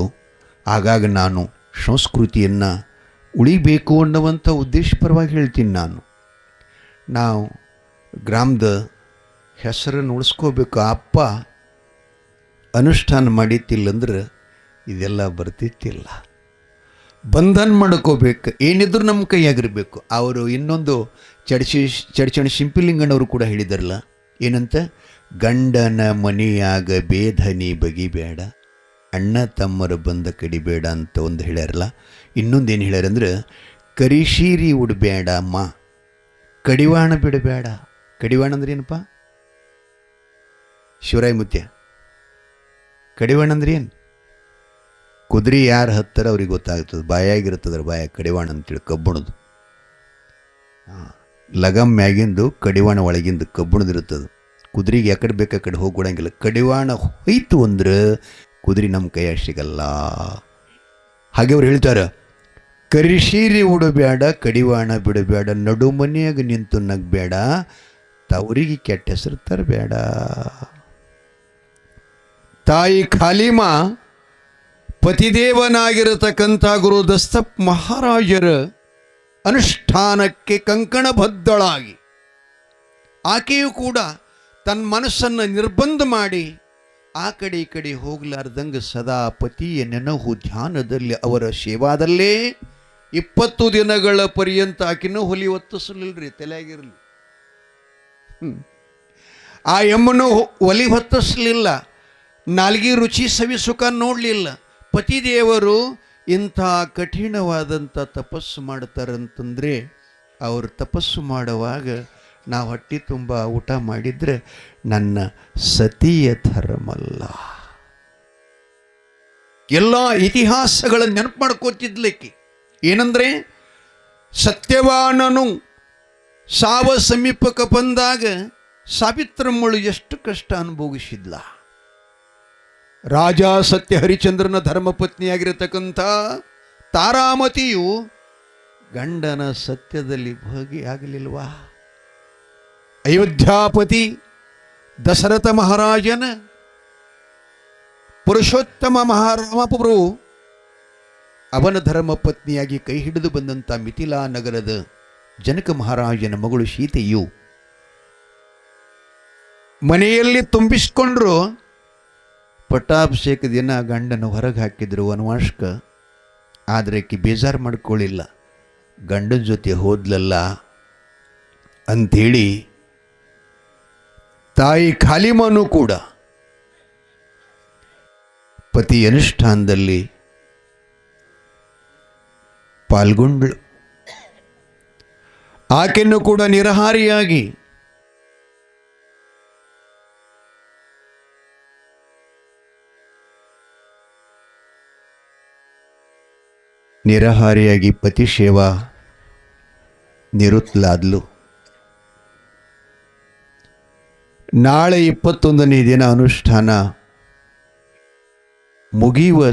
ಆಗಾಗ ನಾನು ಸಂಸ್ಕೃತಿಯನ್ನು ಉಳಿಬೇಕು ಅನ್ನುವಂಥ ಉದ್ದೇಶಪರವಾಗಿ ಹೇಳ್ತೀನಿ. ನಾವು ಗ್ರಾಮದ ಹೆಸರನ್ನು ಉಳಿಸ್ಕೋಬೇಕು. ಆ ಅಪ್ಪ ಅನುಷ್ಠಾನ ಮಾಡಿತ್ತಿಲ್ಲಂದ್ರೆ ಇದೆಲ್ಲ ಬರ್ತಿತ್ತಿಲ್ಲ. ಬಂಧನ ಮಾಡ್ಕೋಬೇಕು. ಏನಿದ್ರು ನಮ್ಮ ಕೈಯಾಗಿರಬೇಕು. ಅವರು ಇನ್ನೊಂದು ಚಡಚಣಿ ಶಿಂಪಿಲಿಂಗಣ್ಣವರು ಕೂಡ ಹೇಳಿದಾರಲ್ಲ, ಏನಂತ? ಗಂಡನ ಮನೆಯಾಗ ಬೇಧನಿ ಬಗಿಬೇಡ, ಅಣ್ಣ ತಮ್ಮರ ಬಂದ ಕಡಿಬೇಡ ಅಂತ ಒಂದು ಹೇಳ್ಯಾರಲ್ಲ. ಇನ್ನೊಂದೇನು ಹೇಳ್ಯಾರಂದ್ರೆ, ಕರಿಶೀರಿ ಉಡಬೇಡ ಅಮ್ಮ, ಕಡಿವಾಣ ಬಿಡಬೇಡ. ಕಡಿವಾಣ ಅಂದ್ರೆ ಏನಪ್ಪ? ಶಿವರಾಯ ಮುತ್ಯ, ಕಡಿವಾಣ ಅಂದ್ರೆ ಏನು? ಕುದುರೆ ಯಾರು ಹತ್ತಾರ ಅವ್ರಿಗೆ ಗೊತ್ತಾಗ್ತದೆ. ಬಾಯಾಗಿರ್ತದ್ರ ಬಾಯ ಕಡಿವಾಣ ಅಂತೇಳಿ, ಕಬ್ಬಣದು. ಲಗಮ್ ಮ್ಯಾಗಿಂದು ಕಡಿವಾಣ ಒಳಗಿಂದು ಕಬ್ಬಣದಿರ್ತದೆ. ಕುದುರೆಗೆ ಯಾಕಡೆ ಬೇಕು ಆ ಕಡೆ ಹೋಗ್ಬಿಡಂಗಿಲ್ಲ. ಕಡಿವಾಣ ಹೋಯ್ತು ಅಂದ್ರೆ ಕುದುರೆ ನಮ್ಮ ಕೈಯಾಗ ಸಿಗಲ್ಲ. ಹಾಗೆ ಅವ್ರು ಹೇಳ್ತಾರೆ, ಕರಿಶೀರಿ ಉಡಬೇಡ, ಕಡಿವಾಣ ಬಿಡಬೇಡ, ನಡು ಮನೆಯಾಗ ನಿಂತು ನಗಬೇಡ, ತವರಿಗೆ ಕೆಟ್ಟ ಹೆಸರು ತರಬೇಡ. ತಾಯಿ ಖಾಲಿಮ ಪತಿದೇವನಾಗಿರತಕ್ಕಂಥ ಗುರು ದಸ್ತಪ್ ಮಹಾರಾಜರ ಅನುಷ್ಠಾನಕ್ಕೆ ಕಂಕಣಬದ್ಧಳಾಗಿ ಆಕೆಯೂ ಕೂಡ ತನ್ನ ಮನಸ್ಸನ್ನು ನಿರ್ಬಂಧ ಮಾಡಿ ಆ ಕಡೆ ಈ ಕಡೆ ಹೋಗ್ಲಾರ್ದಂಗೆ ಸದಾ ಪತಿಯ ನೆನಹು ಧ್ಯಾನದಲ್ಲಿ ಅವರ ಸೇವಾದಲ್ಲೇ 20 ದಿನಗಳ ಪರ್ಯಂತ ಆಕೆನೂ ಹೊಲಿ ಹೊತ್ತಿಸಲಿಲ್ರಿ, ತಲೆಯಾಗಿರಲಿ. ಆ ಎಮ್ಮನು ಒಲಿ ಹೊತ್ತಿಸಲಿಲ್ಲ, ನಾಲ್ಗೆ ರುಚಿ ಸವಿ ಸುಖ ನೋಡಲಿಲ್ಲ. ಪತಿದೇವರು ಇಂಥ ಕಠಿಣವಾದಂಥ ತಪಸ್ಸು ಮಾಡ್ತಾರಂತಂದರೆ, ಅವರು ತಪಸ್ಸು ಮಾಡುವಾಗ ನಾವು ಹೊಟ್ಟೆ ತುಂಬ ಊಟ ಮಾಡಿದರೆ ನನ್ನ ಸತಿಯ ಧರ್ಮಲ್ಲ. ಎಲ್ಲ ಇತಿಹಾಸಗಳ ನೆನಪು ಮಾಡ್ಕೋತಿದ್ಲಿಕ್ಕೆ. ಏನಂದರೆ, ಸತ್ಯವಾನನು ಸಾವ ಸಮೀಪಕ್ಕೆ ಬಂದಾಗ ಸಾವಿತ್ರಮ್ಮಳು ಎಷ್ಟು ಕಷ್ಟ ಅನುಭವಿಸಿದ್ಲ. ರಾಜ ಸತ್ಯ ಹರಿಚಂದ್ರನ ಧರ್ಮಪತ್ನಿಯಾಗಿರತಕ್ಕಂಥ ತಾರಾಮತಿಯು ಗಂಡನ ಸತ್ಯದಲ್ಲಿ ಭಾಗಿಯಾಗಲಿಲ್ವಾ? ಅಯೋಧ್ಯಾಪತಿ ದಶರಥ ಮಹಾರಾಜನ ಪುರುಷೋತ್ತಮ ಮಹಾರಾಮಪುರು ಅವನ ಧರ್ಮಪತ್ನಿಯಾಗಿ ಕೈ ಹಿಡಿದು ಬಂದಂಥ ಮಿಥಿಲಾ ನಗರದ ಜನಕ ಮಹಾರಾಜನ ಮಗಳು ಸೀತೆಯು ಮನೆಯಲ್ಲಿ ತುಂಬಿಸಿಕೊಂಡ್ರು. ಪಟ್ಟಾಭಿಷೇಕ ದಿನ ಗಂಡನ ಹೊರಗೆ ಹಾಕಿದ್ರು ವನವಾಸಕ. ಆದರೆ ಆಕೆ ಬೇಜಾರು ಮಾಡ್ಕೊಳ್ಳಿಲ್ಲ, ಗಂಡನ ಜೊತೆ ಹೋದ್ಲಲ್ಲ ಅಂಥೇಳಿ ತಾಯಿ ಖಾಲಿಮಾನು ಕೂಡ ಪತಿ ಅನುಷ್ಠಾನದಲ್ಲಿ ಪಾಲ್ಗೊಂಡಳು. ಆಕೆಯನ್ನು ಕೂಡ ನಿರಹಾರಿಯಾಗಿ ಪತಿ ಸೇವಾ ನಿವೃತ್ತಲಾದ್ಲು. ನಾಳೆ 21ನೇ ದಿನ ಅನುಷ್ಠಾನ ಮುಗಿಯುವ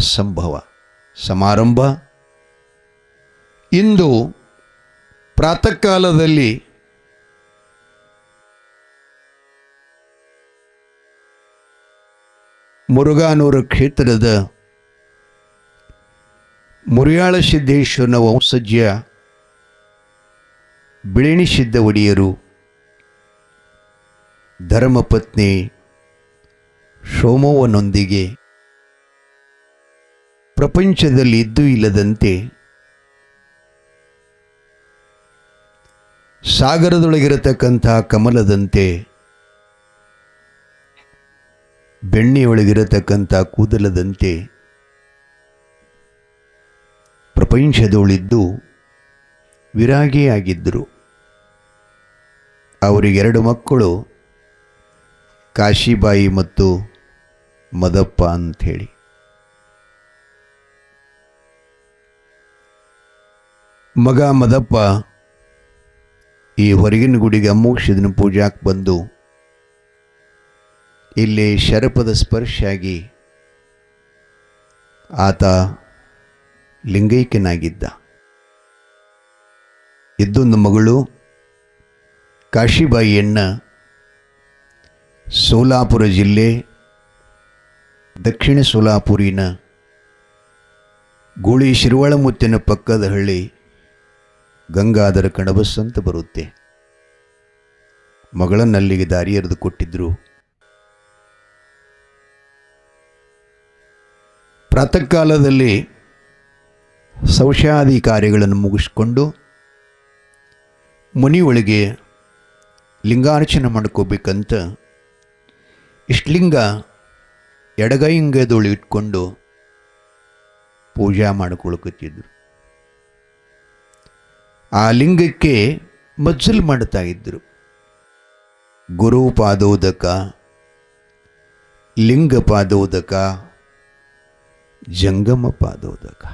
ಸಮಾರಂಭ. ಇಂದು ಪ್ರಾತಃ ಕಾಲದಲ್ಲಿ ಮುರುಘಾನೂರು ಕ್ಷೇತ್ರದ ಮುರಿಯಾಳ ಸಿದ್ದೇಶ್ವರನ ವಂಶಜ್ಯ ಬಿಳಿಣಿಸಿದ್ದ ಒಡೆಯರು ಧರ್ಮಪತ್ನಿ ಸೋಮವ್ವನೊಂದಿಗೆ ಪ್ರಪಂಚದಲ್ಲಿ ಇದ್ದೂ ಇಲ್ಲದಂತೆ ಸಾಗರದೊಳಗಿರತಕ್ಕಂಥ ಕಮಲದಂತೆ ಬೆಣ್ಣೆಯೊಳಗಿರತಕ್ಕಂಥ ಕೂದಲದಂತೆ ಪ್ರಪಂಚದೊಳಿದ್ದು ವಿರಾಗಿಯಾಗಿದ್ದರು. ಅವರಿಗೆ 2 ಮಕ್ಕಳು, ಕಾಶಿಬಾಯಿ ಮತ್ತು ಮದಪ್ಪ ಅಂಥೇಳಿ. ಮಗ ಮದಪ್ಪ ಈ ಹೊರಗಿನ ಗುಡಿಗೆ ಅಮೋಕ್ಷದನ ಪೂಜಾಕ್ಕೆ ಬಂದು ಇಲ್ಲಿ ಶರಪದ ಸ್ಪರ್ಶಾಗಿ ಆತ ಲಿಂಗೈಕ್ಯನಾಗಿದ್ದ. ಇದ್ದೊಂದು ಮಗಳು ಕಾಶಿಬಾಯಿಯನ್ನ ಸೋಲಾಪುರ ಜಿಲ್ಲೆ ದಕ್ಷಿಣ ಸೋಲಾಪುರಿನ ಗೂಳಿ ಶಿರವಾಳಮುತ್ತಿನ ಪಕ್ಕದ ಹಳ್ಳಿ ಗಂಗಾಧರ ಕಣಬಸ್ ಅಂತ ಬರುತ್ತೆ. ಮಗಳನ್ನಲ್ಲಿಗೆ ದಾರಿ ಎರೆದು ಕೊಟ್ಟಿದ್ರು. ಪ್ರಾತಃ ಕಾಲದಲ್ಲಿ ಶೌಚಾದಿ ಕಾರ್ಯಗಳನ್ನು ಮುಗಿಸ್ಕೊಂಡು ಮುನಿಯೊಳಗೆ ಲಿಂಗಾರ್ಚನೆ ಮಾಡ್ಕೋಬೇಕಂತ ಇಷ್ಟಲಿಂಗ ಎಡಗೈಂಗದೊಳು ಇಟ್ಕೊಂಡು ಪೂಜಾ ಮಾಡ್ಕೊಳ್ಕತ್ತಿದ್ರು. ಆ ಲಿಂಗಕ್ಕೆ ಮಜ್ಜಲ್ ಮಾಡ್ತಾ ಇದ್ರು. ಗುರು ಪಾದೋದಕ, ಲಿಂಗ ಪಾದೋದಕ, ಜಂಗಮ ಪಾದೋದಕ.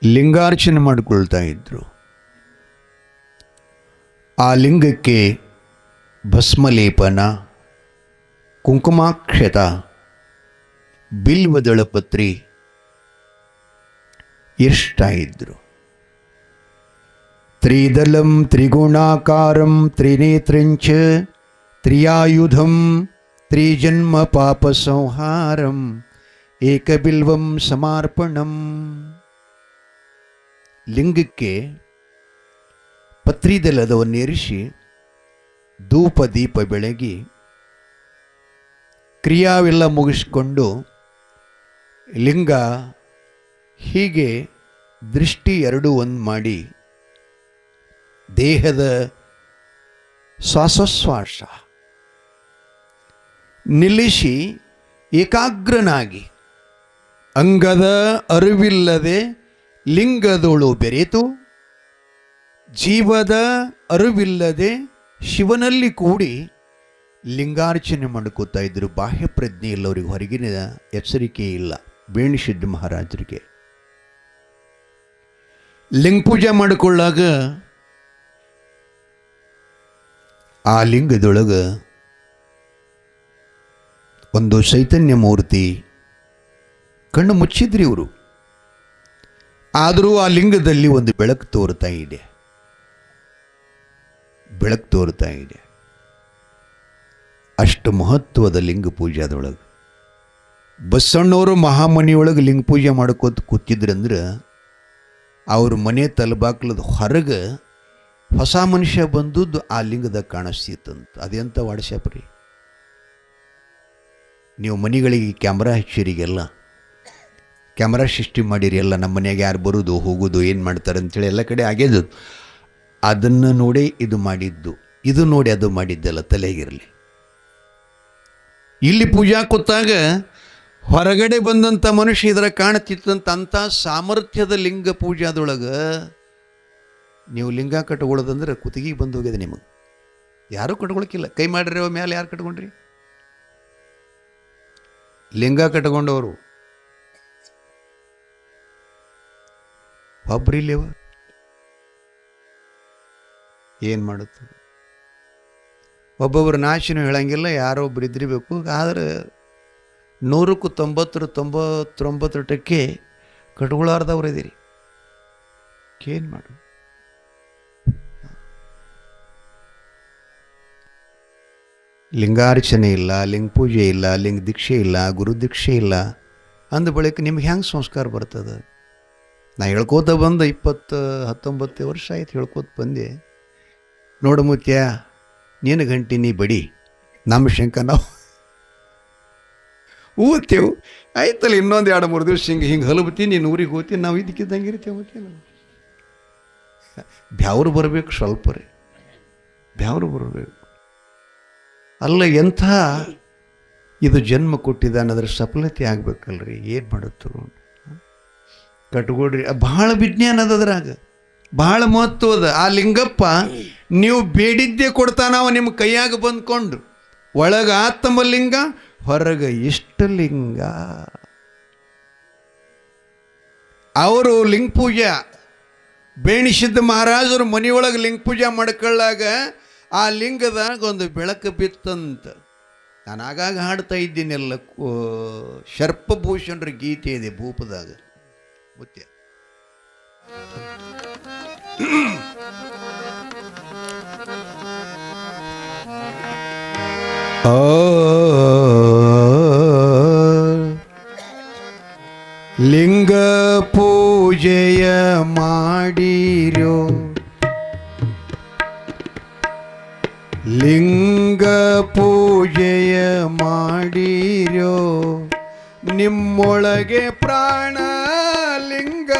ಲಿಂಗಾರ್ಚನೆ ಮಾಡಿಕೊಳ್ತಾ ಇದ್ರು. ಆ ಲಿಂಗಕ್ಕೆ ಭಸ್ಮಲೇಪನ, ಕುಂಕುಮಾಕ್ಷತ, ಬಿಲ್ವದಳಪತ್ರಿ ಇರ್ತಾ ಇದ್ರು. ತ್ರಿದಲಂ ತ್ರಿಗುಣಾಕಾರಂ ತ್ರಿನೇತ್ರಂಚ ತ್ರಿಯಾಯುಧಂ ತ್ರಿಜನ್ಮ ಪಾಪ ಸಂಹಾರಂ ಏಕಬಿಲ್ವಂ ಸಮರ್ಪಣಂ. ಲಿಂಗಕ್ಕೆ ಪತ್ರಿದಲದವನ್ನೇರಿಸಿ ಧೂಪ ದೀಪ ಬೆಳಗಿ ಕ್ರಿಯಾವೆಲ್ಲ ಮುಗಿಸ್ಕೊಂಡು ಲಿಂಗ ಹೀಗೆ ದೃಷ್ಟಿ 2 ಒಂದು ಮಾಡಿ ದೇಹದ ಶ್ವಾಸೋಚ್ಛ್ವಾಸ ನಿಲ್ಲಿಸಿ ಏಕಾಗ್ರನಾಗಿ ಅಂಗದ ಅರಿವಿಲ್ಲದೆ ಲಿಂಗದೋಳು ಬೆರೆತು ಜೀವದ ಅರಿವಿಲ್ಲದೆ ಶಿವನಲ್ಲಿ ಕೂಡಿ ಲಿಂಗಾರ್ಚನೆ ಮಾಡ್ಕೋತಾ ಇದ್ರು. ಬಾಹ್ಯ ಪ್ರಜ್ಞೆ ಇಲ್ಲ ಅವರಿಗೆ, ಹೊರಗಿನ ಎಚ್ಚರಿಕೆ ಇಲ್ಲ. ಬೇಣಿಸಿದ್ದ ಮಹಾರಾಜರಿಗೆ ಲಿಂಗ ಪೂಜೆ ಮಾಡಿಕೊಳ್ಳಾಗ ಆ ಲಿಂಗದೊಳಗೆ ಒಂದು ಚೈತನ್ಯ ಮೂರ್ತಿ ಕಣ್ಣು ಮುಚ್ಚಿದ್ರಿ ಇವರು. ಆದರೂ ಆ ಲಿಂಗದಲ್ಲಿ ಒಂದು ಬೆಳಕು ತೋರ್ತಾ ಇದೆ, ಬೆಳಕು ತೋರ್ತಾ ಇದೆ. ಅಷ್ಟು ಮಹತ್ವದ ಲಿಂಗ ಪೂಜೆ ಅದರೊಳಗೆ. ಬಸವಣ್ಣವರು ಮಹಾಮನಿಯೊಳಗೆ ಲಿಂಗ ಪೂಜೆ ಮಾಡ್ಕೋತ ಕೂತಿದ್ರಂದ್ರೆ ಅವ್ರ ಮನೆ ತಲಬಾಕ್ಲದ ಹೊರಗೆ ಹೊಸ ಮನುಷ್ಯ ಬಂದದ್ದು ಆ ಲಿಂಗದಾಗ ಕಾಣಿಸ್ತಿತ್ತಂತ. ಅದೆಂಥ ವಾಟ್ಸಪ್ ರೀ. ನೀವು ಮನೆಗಳಿಗೆ ಕ್ಯಾಮ್ರಾ ಹಚ್ಚಿರಿಗೆಲ್ಲ ಕ್ಯಾಮ್ರಾ ಸಿಸ್ಟಮ್ ಮಾಡಿರಿ, ಎಲ್ಲ ನಮ್ಮ ಮನೆಯಾಗ ಯಾರು ಬರೋದು ಹೋಗೋದು ಏನು ಮಾಡ್ತಾರೆ ಅಂತೇಳಿ ಎಲ್ಲ ಕಡೆ ಆಗ್ಯದು. ಅದನ್ನು ನೋಡಿ ಇದು ಮಾಡಿದ್ದು, ಇದು ನೋಡಿ ಅದು ಮಾಡಿದ್ದೆಲ್ಲ ತಲೆಗಿರಲಿ. ಇಲ್ಲಿ ಪೂಜಾ ಕೂತಾಗ ಹೊರಗಡೆ ಬಂದಂಥ ಮನುಷ್ಯ ಇದರ ಕಾಣ್ತಿತ್ತಂತ. ಅಂಥ ಸಾಮರ್ಥ್ಯದ ಲಿಂಗ ಪೂಜಾದೊಳಗೆ ನೀವು ಲಿಂಗ ಕಟ್ಕೊಳ್ಳೋದಂದ್ರೆ ಕುತ್ತಿಗೆ ಬಂದು ಹೋಗ್ಯದ ನಿಮಗೆ. ಯಾರೂ ಕಟ್ಕೊಳಕ್ಕಿಲ್ಲ. ಕೈ ಮಾಡಿರಿ ಅವ ಮೇಲೆ ಯಾರು ಕಟ್ಕೊಂಡ್ರಿ? ಲಿಂಗ ಕಟ್ಕೊಂಡವರು ಒಬ್ರಿಲ್ಲೇವ ಏನು ಮಾಡುತ್ತೆ? ಒಬ್ಬೊಬ್ಬರು ನಾಶನೂ ಹೇಳಂಗಿಲ್ಲ, ಯಾರೋ ಒಬ್ರು ಇದ್ರಿಬೇಕು. ಆದರೆ 100ಕ್ಕೂ 99% ಕಟ್ಕೊಳ್ಳಾರ್ದವ್ರು ಇದ್ದೀರಿ. ಏನು ಮಾಡು? ಲಿಂಗಾರ್ಚನೆ ಇಲ್ಲ, ಲಿಂಗ ಪೂಜೆ ಇಲ್ಲ, ಲಿಂಗ ದೀಕ್ಷೆ ಇಲ್ಲ, ಗುರು ದೀಕ್ಷೆ ಇಲ್ಲ ಅಂದ ಬಳಿಕ ನಿಮ್ಗೆ ಹೆಂಗೆ ಸಂಸ್ಕಾರ ಬರ್ತದೆ? ನಾ ಹೇಳ್ಕೋತ ಬಂದ 19 ವರ್ಷ ಆಯ್ತು ಹೇಳ್ಕೋತ ಬಂದೆ. ನೋಡು ಮುತ್ಯ, ನೀನು ಗಂಟಿ ನೀ ಬಡಿ, ನಮ್ಮ ಶಂಕ ನಾವು ಓದ್ತೇವೆ ಆಯ್ತಲ್ಲ. ಇನ್ನೊಂದು 2-3 ದಿವಸ ಹಿಂಗೆ ಹಲಬತ್ತೀನಿ, ನೀನು ಊರಿಗೆ ಹೋಗ್ತೀನಿ, ನಾವು ಇದಕ್ಕಿದ್ದಂಗೆ ಇರ್ತೀವಿ. ಮತ್ತೆ ನಾವು ಬ್ಯಾವ್ರು ಬರಬೇಕು, ಸ್ವಲ್ಪ ರೀ ಬ್ಯಾವ್ರು ಬರಬೇಕು. ಅಲ್ಲ, ಎಂಥ ಇದು ಜನ್ಮ ಕೊಟ್ಟಿದ್ದಾನೆ, ಅದರ ಸಫಲತೆ ಆಗ್ಬೇಕಲ್ರಿ. ಏನು ಮಾಡುತ್ತರು ಕಟ್ಕೊಡ್ರಿ. ಭಾಳ ವಿಜ್ಞಾನ ಅದ ಅದ್ರಾಗ, ಭಾಳ ಮಹತ್ವದ. ಆ ಲಿಂಗಪ್ಪ ನೀವು ಬೇಡಿದ್ದೇ ಕೊಡ್ತಾನ. ಅವ ನಿಮ್ಮ ಕೈಯಾಗ ಬಂದ್ಕೊಂಡು ಒಳಗೆ ಆತ್ತಮಲಿಂಗ, ಹೊರಗೆ ಇಷ್ಟಲಿಂಗ. ಅವರು ಲಿಂಗ ಪೂಜೆ ಬೇಣಿಸಿದ್ದ ಮಹಾರಾಜರು ಮನೆಯೊಳಗೆ ಲಿಂಗ ಪೂಜೆ ಮಾಡ್ಕೊಳ್ಳಾಗ ಆ ಲಿಂಗದಾಗ ಒಂದು ಬೆಳಕು ಬಿತ್ತಂತ. ನಾನು ಆಗಾಗ ಹಾಡ್ತಾ ಇದ್ದೀನೆಲ್ಲ. ಶರ್ಪಭೂಷಣರ ಗೀತೆ ಇದೆ ಭೂಪದಾಗ. ಮುತ್ಯ ಲಿಂಗ ಪೂಜೆಯ ಮಾಡಿರೋ, ಲಿಂಗ ಪೂಜೆಯ ಮಾಡಿರೋ, ನಿಮ್ಮೊಳಗೆ ಪ್ರಾಣ ಲಿಂಗ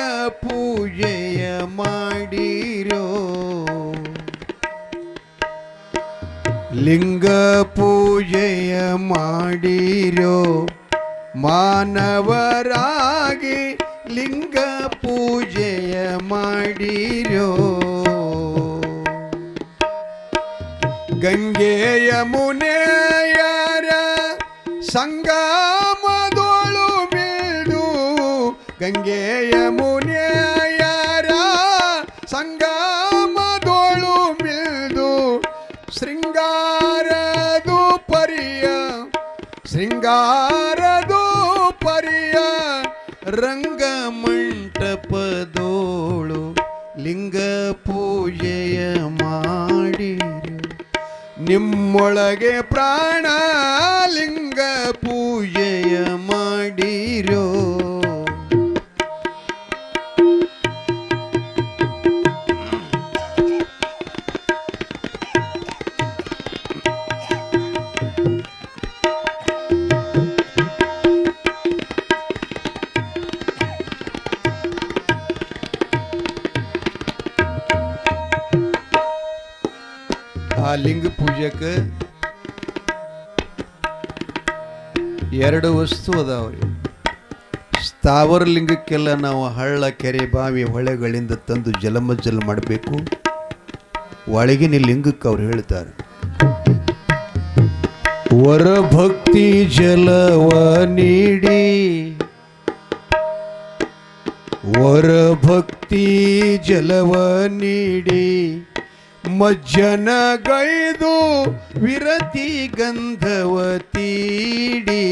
ಪೂಜೆಯ ಮಾಡಿರೋ, ಲಿಂಗ ಪೂಜೆಯ ಮಾಡಿರೋ, ಮಾನವರಾಗಿ ಲಿಂಗ ಪೂಜೆಯ ಮಾಡಿರೋ. ಗಂಗೆ ಯಮುನೆಯರ ಸಂಗಮದೊಳು ಬೀಳು, ಗಂಗೆ ಯಮುನೆಯರ ಸಂಗಮದೊಳು ಬೀಳು, ಶೃಂಗಾರದು ಪರಿಯ, ಶೃಂಗಾರದು ಪರಿಯ, ರಂಗಮಂಟಪದೋಳು ಲಿಂಗ ಪೂಜೆಯ ಮಾಡಿರೋ, ನಿಮ್ಮೊಳಗೆ ಪ್ರಾಣ ಲಿಂಗ ಪೂಜೆಯ ಮಾಡಿರೋ. ಆ ಲಿಂಗ ಪೂಜೆಗೆ 2 ವಸ್ತು ಅದಾವ್ರಿ. ಸ್ಥಾವರ ಲಿಂಗಕ್ಕೆಲ್ಲ ನಾವು ಹಳ್ಳ, ಕೆರೆ, ಬಾವಿ, ಹೊಳೆಗಳಿಂದ ತಂದು ಜಲಮಜ್ಜಲ ಮಾಡಬೇಕು. ಒಳಗಿನ ಲಿಂಗಕ್ಕೆ ಅವ್ರು ಹೇಳ್ತಾರೆ, ವರಭಕ್ತಿ ಜಲವ ನೀಡಿ, ವರಭಕ್ತಿ ಜಲವ ನೀಡಿ ಮಜ್ಜನಗೈದು ವಿರತಿ ಗಂಧವ ತೀಡಿ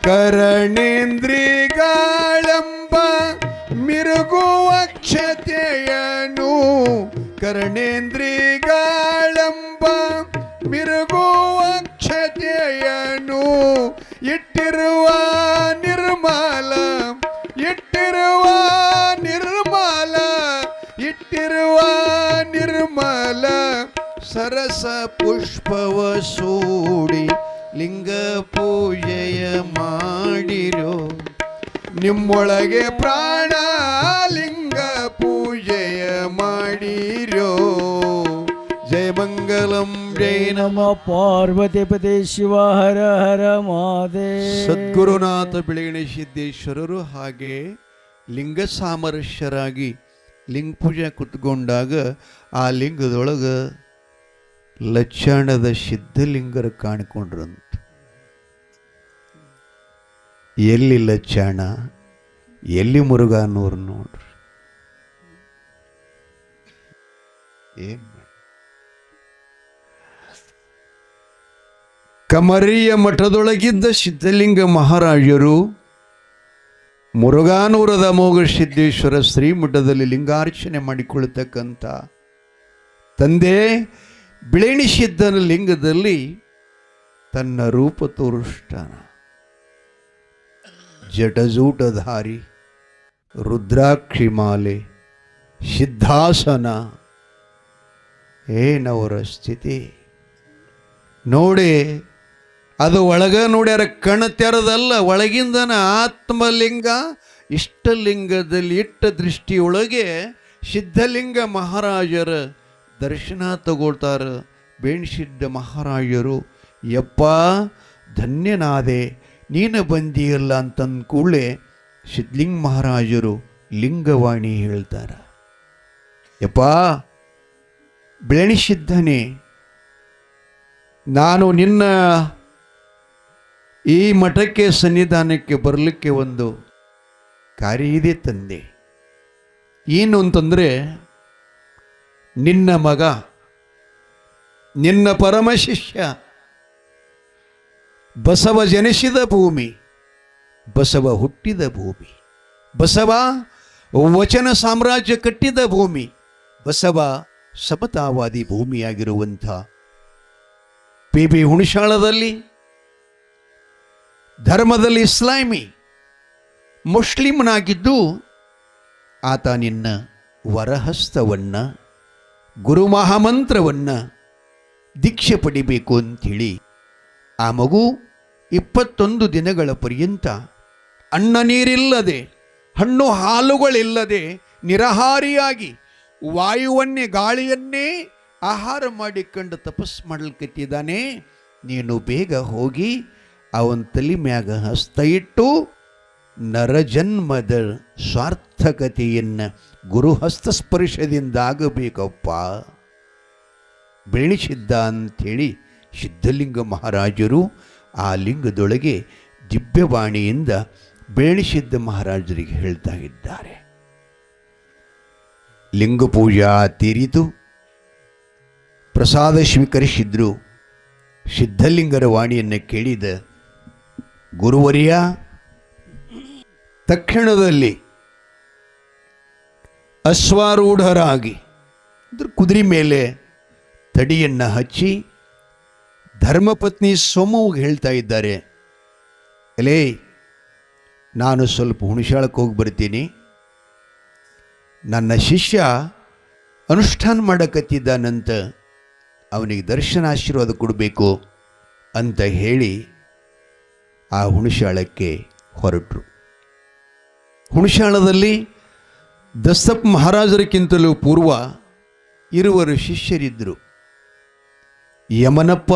ಕರಣೇಂದ್ರಿಗಾಳಂಬ ಮಿರುಗುವ ಕ್ಷತೆಯನು ಕರಣೇಂದ್ರಿಗಾಳಂಬ ಮಿರುಗುವ ಕ್ಷತೆಯನು ಇಟ್ಟಿರುವ ನಿರ್ಮಲ ಇಟ್ಟಿರುವ ನಿರ್ಮಲ ಇಟ್ಟಿರುವ ನಿರ್ಮಲ ಸರಸ ಪುಷ್ಪವ ಸೂಡಿ ಲಿಂಗ ಪೂಜೆಯ ಮಾಡಿರೋ ನಿಮ್ಮೊಳಗೆ ಪ್ರಾಣ ಲಿಂಗ ಪೂಜೆಯ ಮಾಡಿರೋ ಜಯ ಮಂಗಲಂ ಜಯ ನಮ ಪಾರ್ವತಿಪತಿ ಶಿವ ಹರ ಹರ ಮಹಾದೇವ. ಸದ್ಗುರುನಾಥ ಬಿಳಿಗಣಿ ಸಿದ್ದೇಶ್ವರರು ಹಾಗೆ ಲಿಂಗ ಸಾಮರಸ್ಯರಾಗಿ ಲಿಂಗ ಪೂಜೆ ಕುತ್ಕೊಂಡಾಗ ಆ ಲಿಂಗದೊಳಗೆ ಲಕ್ಷಣದ ಸಿದ್ಧಲಿಂಗರು ಕಾಣಿಕೊಂಡ್ರಂತ. ಎಲ್ಲಿ ಲಕ್ಷಣ ಎಲ್ಲಿ ಮುರುಘಾನೂರು ನೋಡ್ರಿ. ಏನ್ ಕಮರಿಯ ಮಠದೊಳಗಿದ್ದ ಸಿದ್ಧಲಿಂಗ ಮಹಾರಾಜರು ಮುರುಘಾನೂರದ ಅಮೋಘ ಸಿದ್ದೇಶ್ವರ ಶ್ರೀಮಠದಲ್ಲಿ ಲಿಂಗಾರ್ಚನೆ ಮಾಡಿಕೊಳ್ಳತಕ್ಕಂಥ ತಂದೆ ಬಿಳಿಣಿ ಸಿದ್ಧನ ಲಿಂಗದಲ್ಲಿ ತನ್ನ ರೂಪ ತೋರಿಸ್ತಾನ. ಜಟಜೂಟಧಾರಿ, ರುದ್ರಾಕ್ಷಿ ಮಾಲೆ, ಸಿದ್ಧಾಸನ, ಏನವರ ಸ್ಥಿತಿ ನೋಡಿ. ಅದು ಒಳಗ ನೋಡ್ಯಾರ, ಕಣ ತೆರದಲ್ಲ, ಒಳಗಿಂದನ ಆತ್ಮಲಿಂಗ ಇಷ್ಟಲಿಂಗದಲ್ಲಿ ಇಟ್ಟ ದೃಷ್ಟಿಯೊಳಗೆ ಸಿದ್ಧಲಿಂಗ ಮಹಾರಾಜರ ದರ್ಶನ ತಗೊಳ್ತಾರ. ಬೇಣಿಸಿದ್ದ ಮಹಾರಾಜರು ಯಪ್ಪ ಧನ್ಯನಾದೆ ನೀನು ಬಂದಿಯಲ್ಲ ಅಂತಂದ ಕೂಡಲೇ ಸಿದ್ಧಲಿಂಗ ಮಹಾರಾಜರು ಲಿಂಗವಾಣಿ ಹೇಳ್ತಾರ. ಯಪ್ಪ ಬೇಣಿಸಿದ್ದನೇ, ನಾನು ನಿನ್ನ ಈ ಮಠಕ್ಕೆ ಸನ್ನಿಧಾನಕ್ಕೆ ಬರಲಿಕ್ಕೆ ಒಂದು ಕಾರ್ಯ ಇದೆ ತಂದೆ. ಏನು ಅಂತಂದರೆ, ನಿನ್ನ ಮಗ, ನಿನ್ನ ಪರಮ ಶಿಷ್ಯ ಬಸವ ಜನಿಸಿದ ಭೂಮಿ, ಬಸವ ಹುಟ್ಟಿದ ಭೂಮಿ, ಬಸವ ವಚನ ಸಾಮ್ರಾಜ್ಯ ಕಟ್ಟಿದ ಭೂಮಿ, ಬಸವ ಸಮತಾವಾದಿ ಭೂಮಿಯಾಗಿರುವಂಥ ಪಿ ಹುಣಸಾಳದಲ್ಲಿ ಧರ್ಮದಲ್ಲಿ ಇಸ್ಲಾಮಿ ಮುಸ್ಲಿಮನಾಗಿದ್ದು ಆತ ನಿನ್ನ ವರಹಸ್ತವನ್ನು ಗುರು ಮಹಾಮಂತ್ರವನ್ನು ದೀಕ್ಷೆ ಪಡಿಬೇಕು ಅಂಥೇಳಿ ಆ ಮಗು 21 ದಿನಗಳ ಪರ್ಯಂತ ಅನ್ನ ನೀರಿಲ್ಲದೆ ಹಣ್ಣು ಹಾಲುಗಳಿಲ್ಲದೆ ನಿರಾಹಾರಿಯಾಗಿ ವಾಯುವನ್ನೇ ಗಾಳಿಯನ್ನೇ ಆಹಾರ ಮಾಡಿಕೊಂಡು ತಪಸ್ ಮಾಡಲ್ಕತ್ತಿದ್ದಾನೆ. ನೀನು ಬೇಗ ಹೋಗಿ ಅವನ ತಲೆ ಮ್ಯಾಗ ಹಸ್ತ ಇಟ್ಟು ನರಜನ್ಮದ ಸಾರ್ಥಕತೆಯನ್ನು ಗುರು ಹಸ್ತಸ್ಪರ್ಶದಿಂದ ಆಗಬೇಕಪ್ಪ ಬೆಳೆಸಿದ್ದ ಅಂಥೇಳಿ ಸಿದ್ಧಲಿಂಗ ಮಹಾರಾಜರು ಆ ಲಿಂಗದೊಳಗೆ ದಿವ್ಯವಾಣಿಯಿಂದ ಬೆಳೆಸಿದ್ದ ಮಹಾರಾಜರಿಗೆ ಹೇಳ್ತಾ ಇದ್ದಾರೆ. ಲಿಂಗ ಪೂಜಾ ತೀರಿತು, ಪ್ರಸಾದ ಸ್ವೀಕರಿಸಿದ್ರು. ಸಿದ್ಧಲಿಂಗರ ವಾಣಿಯನ್ನು ಕೇಳಿದ ಗುರುವರ್ಯ ತಕ್ಷಣದಲ್ಲಿ ಅಶ್ವಾರೂಢರಾಗಿ ಕುದುರೆ ಮೇಲೆ ತಡಿಯನ್ನು ಹಚ್ಚಿ ಧರ್ಮಪತ್ನಿ ಸೋಮವ್ಗೆ ಹೇಳ್ತಾ ಇದ್ದಾರೆ, ಎಲೇ ನಾನು ಸ್ವಲ್ಪ ಹುಣಸಾಳಕ್ಕೆ ಹೋಗಿ ಬರ್ತೀನಿ, ನನ್ನ ಶಿಷ್ಯ ಅನುಷ್ಠಾನ ಮಾಡಕತ್ತಿದ್ದಾನಂತ ಅವನಿಗೆ ದರ್ಶನ ಆಶೀರ್ವಾದ ಕೊಡಬೇಕು ಅಂತ ಹೇಳಿ ಆ ಹುಣಸಾಳಕ್ಕೆ ಹೊರಟರು. ಹುಣಸಾಳದಲ್ಲಿ ದಸ್ತಪ್ ಮಹಾರಾಜರಿಗಿಂತಲೂ ಪೂರ್ವ ಇರುವರು ಶಿಷ್ಯರಿದ್ದರು. ಯಮನಪ್ಪ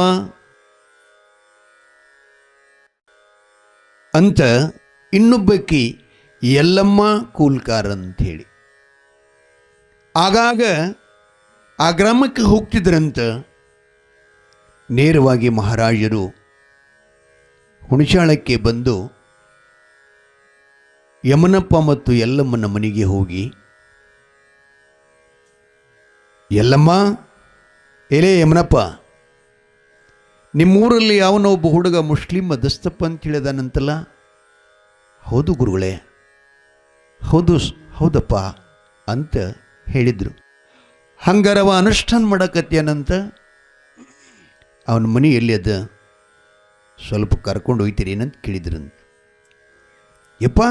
ಅಂತ ಇನ್ನೊಬ್ಬಕ್ಕಿ ಯಲ್ಲಮ್ಮ ಕೂಲ್ಕಾರ್ ಅಂಥೇಳಿ. ಆಗಾಗ ಆ ಗ್ರಾಮಕ್ಕೆ ಹೋಗ್ತಿದ್ರಂತ. ನೇರವಾಗಿ ಮಹಾರಾಜರು ಹುಣಸಾಳಕ್ಕೆ ಬಂದು ಯಮನಪ್ಪ ಮತ್ತು ಯಲ್ಲಮ್ಮನ ಮನೆಗೆ ಹೋಗಿ, ಯಲ್ಲಮ್ಮ, ಎಲೇ ಯಮನಪ್ಪ, ನಿಮ್ಮೂರಲ್ಲಿ ಯಾವನೋ ಒಬ್ಬ ಹುಡುಗ ಮುಸ್ಲಿಮ್ ದಸ್ತಪ್ಪ ಅಂತ ಹೇಳಿದಾನಂತಲ್ಲ? ಹೌದು ಗುರುಗಳೇ, ಹೌದಪ್ಪ ಅಂತ ಹೇಳಿದರು. ಹಂಗಾರವ ಅನುಷ್ಠಾನ ಮಾಡಕತ್ಯಾನಂತ? ಅವನ ಮನೆ ಎಲ್ಲಿ ಅದ, ಸ್ವಲ್ಪ ಕರ್ಕೊಂಡು ಹೋಗ್ತೀರಿ ಏನಂತ ಕೇಳಿದ್ರಂತ. ಯಪ್ಪ,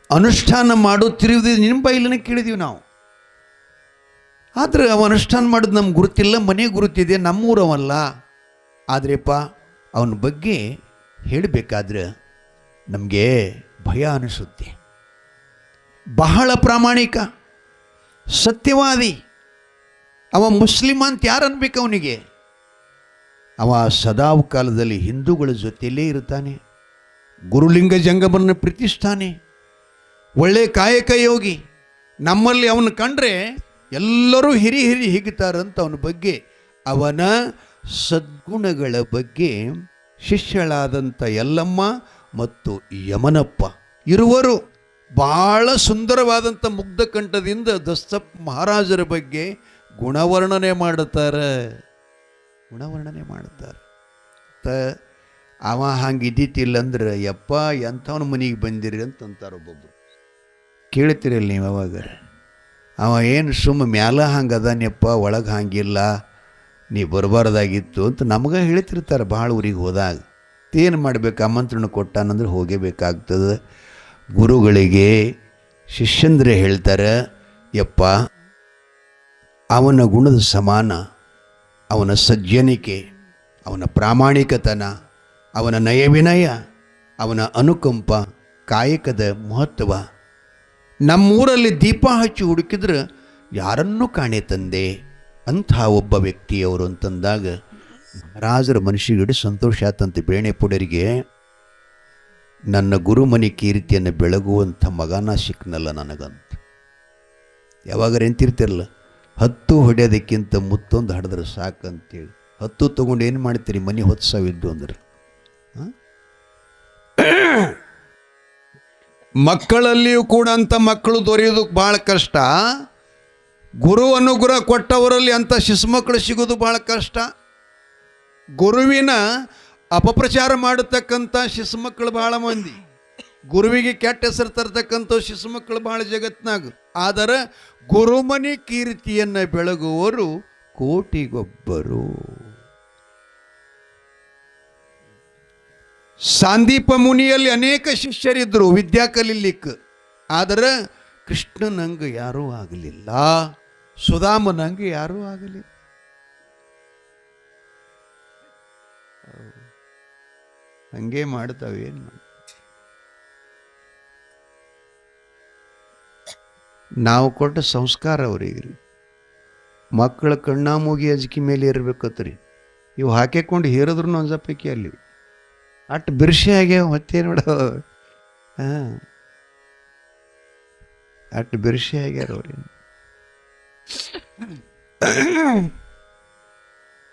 ಅನುಷ್ಠಾನ ಮಾಡುತ್ತಿರುವುದು ನಿಮ್ಮ ಬೈಲನ್ನ ಕೇಳಿದೀವಿ ನಾವು. ಆದರೆ ಅವ ಅನುಷ್ಠಾನ ಮಾಡೋದು ನಮ್ಗೆ ಗುರುತಿಲ್ಲ, ಮನೆ ಗುರುತಿದೆ, ನಮ್ಮೂರವಲ್ಲ. ಆದ್ರೆಪ್ಪ ಅವನ ಬಗ್ಗೆ ಹೇಳಬೇಕಾದ್ರೆ ನಮಗೆ ಭಯ ಅನಿಸುತ್ತೆ. ಬಹಳ ಪ್ರಾಮಾಣಿಕ, ಸತ್ಯವಾದಿ, ಅವ ಮುಸ್ಲಿಮ ಅಂತ ಯಾರು ಅನ್ಬೇಕು ಅವನಿಗೆ? ಅವ ಸದಾವ ಕಾಲದಲ್ಲಿ ಹಿಂದೂಗಳ ಜೊತೆಯಲ್ಲೇ ಇರ್ತಾನೆ, ಗುರುಲಿಂಗ ಜಂಗಮನ್ನು ಪ್ರೀತಿಸ್ತಾನೆ, ಒಳ್ಳೆ ಕಾಯಕ ಯೋಗಿ. ನಮ್ಮಲ್ಲಿ ಅವನು ಕಂಡ್ರೆ ಎಲ್ಲರೂ ಹಿರಿ ಹಿಗ್ತಾರಂತ ಅವನ ಬಗ್ಗೆ, ಅವನ ಸದ್ಗುಣಗಳ ಬಗ್ಗೆ ಶಿಷ್ಯಳಾದಂಥ ಯಲ್ಲಮ್ಮ ಮತ್ತು ಯಮನಪ್ಪ ಇರುವರು ಭಾಳ ಸುಂದರವಾದಂಥ ಮುಗ್ಧ ಕಂಠದಿಂದ ದಸ್ತಪ್ ಮಹಾರಾಜರ ಬಗ್ಗೆ ಗುಣವರ್ಣನೆ ಮಾಡುತ್ತಾರೆ. ಅವ ಹಂಗೆ ಇದ್ದಿತ್ತಿಲ್ಲಂದ್ರೆ ಯಪ್ಪ ಎಂಥವನ ಮನೆಗೆ ಬಂದಿರಿ ಅಂತಂತಾರೆ ಒಬ್ಬೊಬ್ರು. ಕೇಳ್ತೀರಲ್ಲ ನೀವು ಅವಾಗ? ಅವ ಏನು ಸುಮ್ಮ ಮ್ಯಾಲ ಹಂಗೆ ಅದಾನ್ಯಪ್ಪ, ಒಳಗೆ ಹಂಗಿಲ್ಲ, ನೀ ಬರಬಾರ್ದಾಗಿತ್ತು ಅಂತ ನಮಗೆ ಹೇಳ್ತಿರ್ತಾರೆ ಭಾಳ ಊರಿಗೆ ಹೋದಾಗ. ಏನು ಮಾಡಬೇಕು, ಆಮಂತ್ರಣ ಕೊಟ್ಟಾನಂದ್ರೆ ಹೋಗಬೇಕಾಗ್ತದೆ. ಗುರುಗಳಿಗೆ ಶಿಷ್ಯಂದ್ರೆ ಹೇಳ್ತಾರೆ, ಯಪ್ಪ ಅವನ ಗುಣದ ಸಮಾನ ಅವನ ಸಜ್ಜನಿಕೆ, ಅವನ ಪ್ರಾಮಾಣಿಕತನ, ಅವನ ನಯವಿನಯ, ಅವನ ಅನುಕಂಪ, ಕಾಯಕದ ಮಹತ್ವ. ನಮ್ಮೂರಲ್ಲಿ ದೀಪ ಹಚ್ಚಿ ಹುಡುಕಿದ್ರೆ ಯಾರನ್ನೂ ಕಾಣೆ ತಂದೆ ಅಂಥ ಒಬ್ಬ ವ್ಯಕ್ತಿಯವರು ಅಂತಂದಾಗ ಮಹಾರಾಜರ ಮನುಷ್ಯಗಿಡ ಸಂತೋಷ ಆತಂತೆ. ಬೇಣೆ ಪುಡರಿಗೆ ನನ್ನ ಗುರುಮನಿ ಕೀರ್ತಿಯನ್ನು ಬೆಳಗುವಂಥ ಮಗನ ಸಿಕ್ಕನಲ್ಲ ನನಗಂತ. ಯಾವಾಗಾರ ಎಂತಿರ್ತಿರಲ್ಲ, 10 ಹೊಡೆಯೋದಕ್ಕಿಂತ ಮುತ್ತೊಂದು ಹಡಿದ್ರೆ ಸಾಕಂತೇಳಿ 10 ತೊಗೊಂಡು ಏನು ಮಾಡ್ತೀರಿ, ಮನೆ ಹೊತ್ಸವಿದ್ದು ಅಂದ್ರೆ. ಮಕ್ಕಳಲ್ಲಿಯೂ ಕೂಡ ಅಂಥ ಮಕ್ಕಳು ದೊರೆಯೋದಕ್ಕೆ ಭಾಳ ಕಷ್ಟ. ಗುರು ಅನುಗ್ರಹ ಕೊಟ್ಟವರಲ್ಲಿ ಅಂಥ ಶಿಶುಮಕ್ಕಳು ಸಿಗೋದು ಭಾಳ ಕಷ್ಟ. ಗುರುವಿನ ಅಪಪ್ರಚಾರ ಮಾಡತಕ್ಕಂಥ ಶಿಶುಮಕ್ಕಳು ಭಾಳ ಮಂದಿ, ಗುರುವಿಗೆ ಕೆಟ್ಟ ಹೆಸರು ತರ್ತಕ್ಕಂಥ ಶಿಶುಮಕ್ಕಳು ಭಾಳ ಜಗತ್ನಾಗ. ಆದರೆ ಗುರುಮನಿ ಕೀರ್ತಿಯನ್ನು ಬೆಳಗುವವರು ಕೋಟಿಗೊಬ್ಬರು. ಸಾಂದೀಪ ಮುನಿಯಲ್ಲಿ ಅನೇಕ ಶಿಷ್ಯರಿದ್ದರು ವಿದ್ಯಾ ಕಲೀಲಿಕ್ಕೆ. ಆದರೆ ಕೃಷ್ಣನಂಗೆ ಯಾರೂ ಆಗಲಿಲ್ಲ, ಸುಧಾಮನಂಗೆ ಯಾರೂ ಆಗಲಿಲ್ಲ. ಹಂಗೆ ಮಾಡ್ತಾವೆ. ಏನು ಮಾಡಿ, ನಾವು ಕೊಟ್ಟ ಸಂಸ್ಕಾರ ಅವ್ರಿಗೆ. ಮಕ್ಕಳ ಕಣ್ಣ ಮೂಗಿ ಅಜ್ಕಿ ಮೇಲೆ ಇರ್ಬೇಕತ್ರಿ. ಇವು ಹಾಕಿಕೊಂಡು ಹೇರಿದ್ರು ಒಂದಪೈಕಿ ಅಲ್ಲಿ ಅಟ್ಟು ಬಿರ್ಷಿ ಆಗ್ಯಾವ. ಮತ್ತೆ ನೋಡ, ಅಟ್ಟು ಬಿರ್ಷಿ ಆಗ್ಯಾರ ಅವ್ರಿ.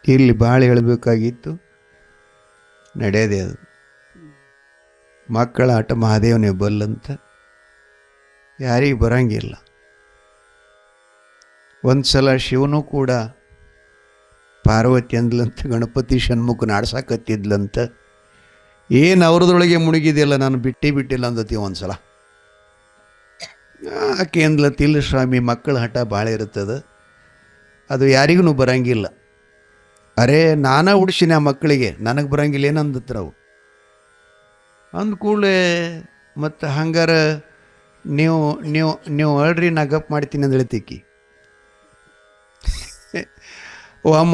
ಇಲ್ಲಿ ಭಾಳ ಹೇಳಬೇಕಾಗಿತ್ತು, ನಡೆಯದೆ ಅದು. ಮಕ್ಕಳ ಆಟ ಮಹಾದೇವನೇ ಬಲ್ಲಂತ ಯಾರಿಗೆ ಬರಂಗಿಲ್ಲ. ಒಂದು ಸಲ ಶಿವನು ಕೂಡ ಪಾರ್ವತಿ ಅಂದ್ಲಂತ, ಗಣಪತಿ ಷಣ್ಮುಖನ ಆಡ್ಸಾಕತ್ತಿದ್ಲಂತ. ಏನು ಅವ್ರದೊಳಗೆ ಮುಳುಗಿದೆಯಲ್ಲ, ನಾನು ಬಿಟ್ಟಿಲ್ಲ ಅಂದತಿ ಒಂದು ಸಲ. ಆಕೆ ಅಂದ್ಲತ್ತಿಲ್ಲ, ಸ್ವಾಮಿ ಮಕ್ಕಳ ಹಠ ಭಾಳ ಇರ್ತದೆ, ಅದು ಯಾರಿಗೂ ಬರಂಗಿಲ್ಲ. ಅರೇ ನಾನಾ ಹುಡ್ಸಿನ ಆ ಮಕ್ಕಳಿಗೆ, ನನಗೆ ಬರಂಗಿಲ್ಲ ಏನಂದತ್ರ ಅವು. ಅಂದ್ಕೂಡಲೇ ಮತ್ತು ಹಂಗಾರ ನೀವು ನೀವು ನೀವು ಅಳ್ರಿ, ನಾ ಗಪ್ ಮಾಡ್ತೀನಿ ಅಂತ ಹೇಳ್ತಿಕ್ಕಿ.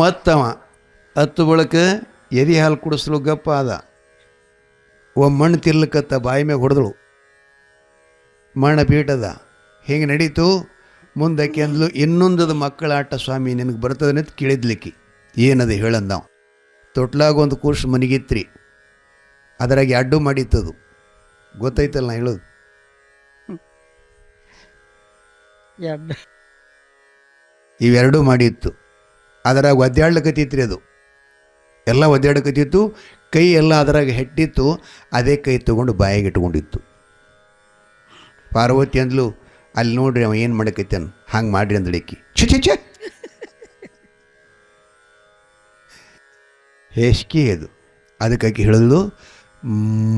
ಮತ್ತವ 10 ಬಳಕ ಎದೆ ಹಾಲು ಕುಡಿಸ್ಲು ಗಪ್ಪ ಆದ. ಮಣ್ಣು ತಿರ್ಲಕತ್ತ, ಬಾಯಿ ಮ್ಯಾಗ ಹೊಡೆದಳು, ಮಣ್ಣು ಬೀಟದ. ಹಿಂಗೆ ನಡೀತು. ಮುಂದಕ್ಕೆ ಅಂದ್ಲು, ಇನ್ನೊಂದದು ಮಕ್ಕಳ ಆಟ ಸ್ವಾಮಿ ನಿನಗೆ ಬರ್ತದೆ ಅಂತ ಕೇಳಿದ್ಲಿಕ್ಕಿ. ಏನದು ಹೇಳಂದ ನಾವು. ತೊಟ್ಲಾಗ ಒಂದು ಕೂರ್ಸು ಮನೆಗಿತ್ರಿ, ಅದರಾಗೆ ಅಡ್ಡು ಮಾಡಿತ್ತದು, ಗೊತ್ತೈತಲ್ಲ ನಾ ಹೇಳೋದು. ಇವೆರಡೂ ಮಾಡಿತ್ತು. ಅದರಾಗ ಒದ್ದಾಡ್ಲಕತ್ತಿತ್ರಿ, ಅದು ಎಲ್ಲ ಒದ್ದಾಡ್ಕತ್ತಿತ್ತು. ಕೈ ಎಲ್ಲ ಅದರಾಗ ಹೆಟ್ಟಿತ್ತು. ಅದೇ ಕೈ ತಗೊಂಡು ಬಾಯಿಗೆ ಇಟ್ಕೊಂಡಿತ್ತು. ಪಾರ್ವತಿ ಅಂದ್ಲು, ಅಲ್ಲಿ ನೋಡ್ರಿ ಅವ ಏನು ಮಾಡಕೈತಾನ, ಹಂಗೆ ಮಾಡ್ರಿ ಅಂದಳಿಕ್ಕಿ. ಛೆ ಹೇಸಿಗೆ ಅದು. ಅದಕ್ಕಾಗಿ ಹೇಳಿದ್ಲು,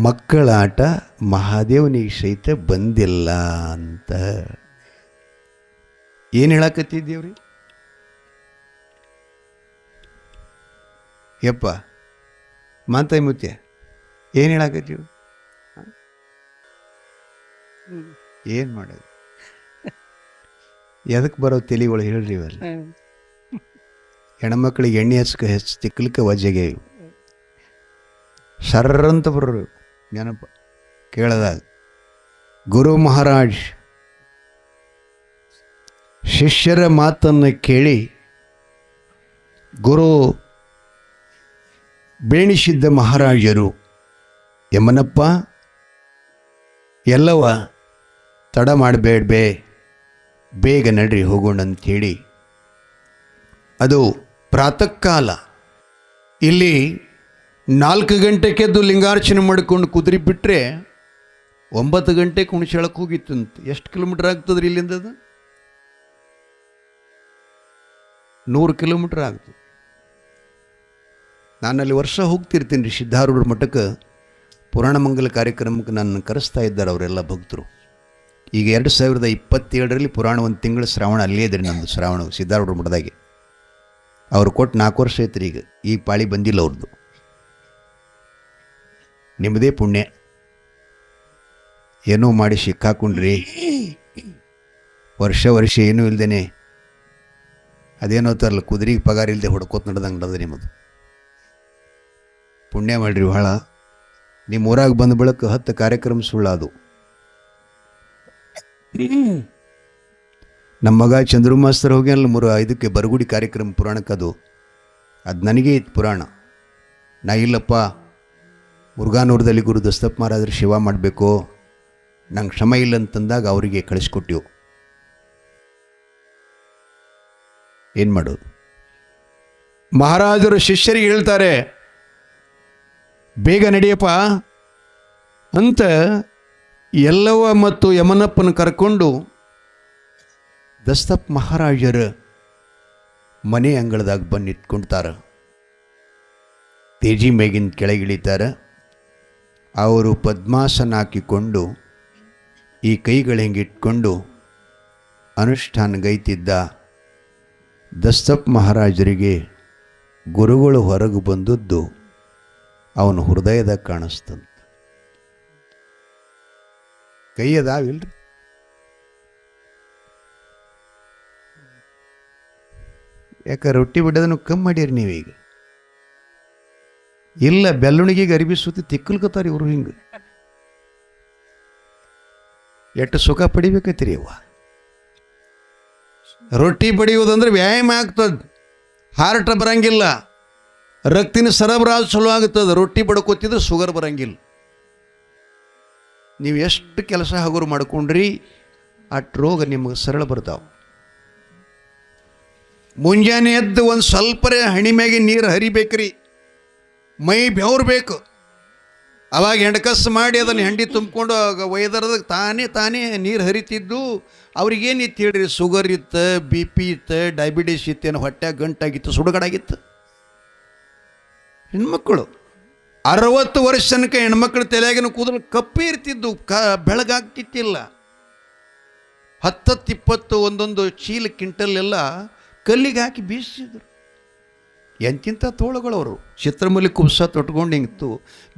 ಮಕ್ಕಳ ಆಟ ಮಹಾದೇವನಿಗೆ ಸಹಿತ ಬಂದಿಲ್ಲ ಅಂತ. ಏನು ಹೇಳಕತ್ತಿದ್ದೇವ್ರಿ ಯಪ್ಪ ಮಾತಾಯಿ ಮುತ್ಯ, ಏನು ಹೇಳಕತ್ತೀವಿ? ಏನು ಮಾಡೋದು? ಎದಕ್ಕೆ ಬರೋ ತಲೆಗಳು ಹೇಳ್ರಿ ಇವೆಲ್ಲ. ಹೆಣ್ಮಕ್ಳಿಗೆ ಎಣ್ಣೆ ಹೆಚ್ಚು ತಿಕ್ಕಲಿಕ್ಕೆ ವಜ್ಜೆಗೆ ಸರ್ರಂತ ಬರೋರು ನೆನಪ ಕೇಳದಾಗ. ಗುರು ಮಹಾರಾಜ್ ಶಿಷ್ಯರ ಮಾತನ್ನು ಕೇಳಿ ಗುರು ಬೇಣಿಸಿದ್ದ ಮಹಾರಾಜರು, ಯಮನಪ್ಪ ಎಲ್ಲವ ತಡ ಮಾಡಬೇಡ್ಬೇ, ಬೇಗ ನಡ್ರಿ ಹೋಗೋಣ ಅಂಥೇಳಿ. ಅದು ಪ್ರಾತಃ ಕಾಲ. ಇಲ್ಲಿ 4 ಗಂಟೆಗೆದ್ದು ಲಿಂಗಾರ್ಚನೆ ಮಾಡಿಕೊಂಡು ಕುದುರೆ ಬಿಟ್ಟರೆ 9 ಗಂಟೆಗೆ ಹುಣಸೆಳಕ್ಕೆ ಹೋಗಿತ್ತಂತೆ. ಎಷ್ಟು ಕಿಲೋಮೀಟ್ರ್ ಆಗ್ತದ್ರಿ ಇಲ್ಲಿಂದ? ಅದು 100 ಕಿಲೋಮೀಟ್ರ್ ಆಗ್ತದೆ. ನಾನಲ್ಲಿ ವರ್ಷ ಹೋಗ್ತಿರ್ತೀನಿ ರೀ ಸಿದ್ಧಾರೂಢ ಮಠಕ್ಕೆ. ಪುರಾಣ ಮಂಗಲ ಕಾರ್ಯಕ್ರಮಕ್ಕೆ ನನ್ನ ಕರೆಸ್ತಾ ಇದ್ದಾರೆ ಅವರೆಲ್ಲ ಭಕ್ತರು. ಈಗ 2027ರಲ್ಲಿ ಪುರಾಣ 1 ತಿಂಗಳು ಶ್ರಾವಣ ಅಲ್ಲೇ ಇದ್ರಿ. ನಮ್ಮದು ಶ್ರಾವಣ ಸಿದ್ಧಾರೂಢ ಮಠದಾಗೆ ಅವ್ರು ಕೊಟ್ಟು 4 ವರ್ಷ ಐತ್ರಿ. ಈಗ ಪಾಳಿ ಬಂದಿಲ್ಲ ಅವ್ರದ್ದು. ನಿಮ್ಮದೇ ಪುಣ್ಯ, ಏನೋ ಮಾಡಿ ಸಿಕ್ಕಾಕೊಂಡ್ರಿ. ವರ್ಷ ಏನೂ ಇಲ್ದೇನೆ ಅದೇನೋ ತರಲ್ಲ, ಕುದುರೆಗೆ ಪಗಾರ ಇಲ್ಲದೆ ಹೊಡ್ಕೋತ ನಡೆದಂಗೆ ನಡೆದ ನಿಮ್ಮದು. ಪುಣ್ಯ ಮಾಡಿರಿ ಭಾಳ. ನಿಮ್ಮ ಊರಾಗ ಬಂದ ಬಳಕ 10 ಕಾರ್ಯಕ್ರಮ ಸುಳ್ಳಾದು. ನಮ್ಮ ಮಗ ಚಂದ್ರು ಮಾಸ್ತರ್ ಹೋಗಿ ಅಲ್ಲಿ 3-5ಕ್ಕೆ ಬರಗುಡಿ ಕಾರ್ಯಕ್ರಮ ಪುರಾಣಕ್ಕೆ. ಅದು ನನಗೇ ಇತ್ತು ಪುರಾಣ. ನಾ ಇಲ್ಲಪ್ಪ, ಮುರುಘಾನೂರದಲ್ಲಿ ಗುರು ದಸ್ತಪ್ಪ ಮಹಾರಾಜರು ಸೇವಾ ಮಾಡಬೇಕು, ನಂಗೆ ಶ್ರಮ ಇಲ್ಲ ಅಂತಂದಾಗ ಅವರಿಗೆ ಕಳಿಸ್ಕೊಟ್ಟಿವು. ಏನು ಮಾಡೋದು? ಮಹಾರಾಜರು ಶಿಷ್ಯರಿಗೆ ಹೇಳ್ತಾರೆ, ಬೇಗ ನಡೆಯಪ್ಪ ಅಂತ ಎಲ್ಲವ ಮತ್ತು ಯಮನಪ್ಪನ ಕರ್ಕೊಂಡು ದಸ್ತಪ್ಪ ಮಹಾರಾಜರ ಮನೆ ಅಂಗಳದಾಗ ಬಂದು ನಿಂತ್ಕೊಳ್ತಾರೆ. ತೇಜಿ ಮೇಗಿನ ಕೆಳಗಿಳಿತಾರೆ. ಅವರು ಪದ್ಮಾಸನ ಹಾಕಿಕೊಂಡು ಈ ಕೈಗಳು ಹಿಂಗಿಟ್ಕೊಂಡು ಅನುಷ್ಠಾನಗೈತಿದ್ದ ದಸ್ತಪ್ಪ ಮಹಾರಾಜರಿಗೆ ಗುರುಗಳು ಹೊರಗೆ ಬಂದದ್ದು ಅವನ ಹೃದಯದಾಗ ಕಾಣಿಸ್ತಂತ. ಕೈ ಅದಾವಿಲ್ರಿ? ಯಾಕೆ ರೊಟ್ಟಿ ಬಿಡೋದನ್ನು ಕಮ್ಮಿ ಮಾಡ್ಯಾರ ನೀವೀಗ? ಇಲ್ಲ, ಬೆಲ್ಲುಣಿಗೆಗೆ ಅರಿಬಿ ಸುತ್ತಿ ತಿಕ್ಕಲ್ಕತ್ತಾರ ಇವರು. ಹಿಂಗೆ ಎಷ್ಟು ಸುಖ ಪಡಿಬೇಕೈತಿರಿ ಅವ್ವ. ರೊಟ್ಟಿ ಬಡಿಯೋದಂದ್ರೆ ವ್ಯಾಯಾಮ ಆಗ್ತದೆ, ಹಾರ್ಟ್ ಬರಂಗಿಲ್ಲ, ರಕ್ತಿನ ಸರಬರಾಜು ಚಲೋ ಆಗ್ತದೆ. ರೊಟ್ಟಿ ಬಡ್ಕೋತಿದ್ರೆ ಶುಗರ್ ಬರಂಗಿಲ್ಲ. ನೀವು ಎಷ್ಟು ಕೆಲಸ ಹಗುರು ಮಾಡ್ಕೊಂಡ್ರಿ ಅಷ್ಟು ರೋಗ ನಿಮಗೆ ಸರಳ ಬರ್ತಾವೆ. ಮುಂಜಾನೆ ಎದ್ದು ಒಂದು ಸ್ವಲ್ಪರೇ ಹಣಿ ಮ್ಯಾಗೆ ನೀರು ಹರಿಬೇಕ್ರಿ, ಮೈ ಬೆವರ್ಬೇಕು. ಅವಾಗ ಹೆಂಡಕಸ್ಸು ಮಾಡಿ ಅದನ್ನು ಹೆಂಡಿ ತುಂಬಿಕೊಂಡು ಒಯ್ದರದಾಗ ತಾನೇ ನೀರು ಹರಿತಿದ್ದು. ಅವ್ರಿಗೇನಿತ್ತು ಹೇಳ್ರಿ? ಶುಗರ್ ಇತ್ತು, BP ಇತ್ತು, ಡಯಾಬಿಟೀಸ್ ಇತ್ತೇನು, ಹೊಟ್ಟೆ ಗಂಟಾಗಿತ್ತು, ಸುಡುಗಡಾಗಿತ್ತು. ಹೆಣ್ಮಕ್ಕಳು 60 ವರ್ಷ ತನಕ ಹೆಣ್ಮಕ್ಳ ತಲೆಯಾಗಿನ ಕೂದಲು ಕಪ್ಪಿ ಇರ್ತಿದ್ದು, ಬೆಳಗಾಗ್ತಿತ್ತಿಲ್ಲ. 10-20 ಒಂದೊಂದು ಚೀಲ ಕ್ವಿಂಟಲ್ಲೆಲ್ಲ ಕಲ್ಲಿಗೆ ಹಾಕಿ ಬೀಸಿದ್ರು. ಎಂತಿಂಥ ತೋಳುಗಳವರು ಚಿತ್ರಮಲ್ಲಿ ಕುಬ್ಸ ತೊಟ್ಕೊಂಡು ಹಿಂಗಿತ್ತು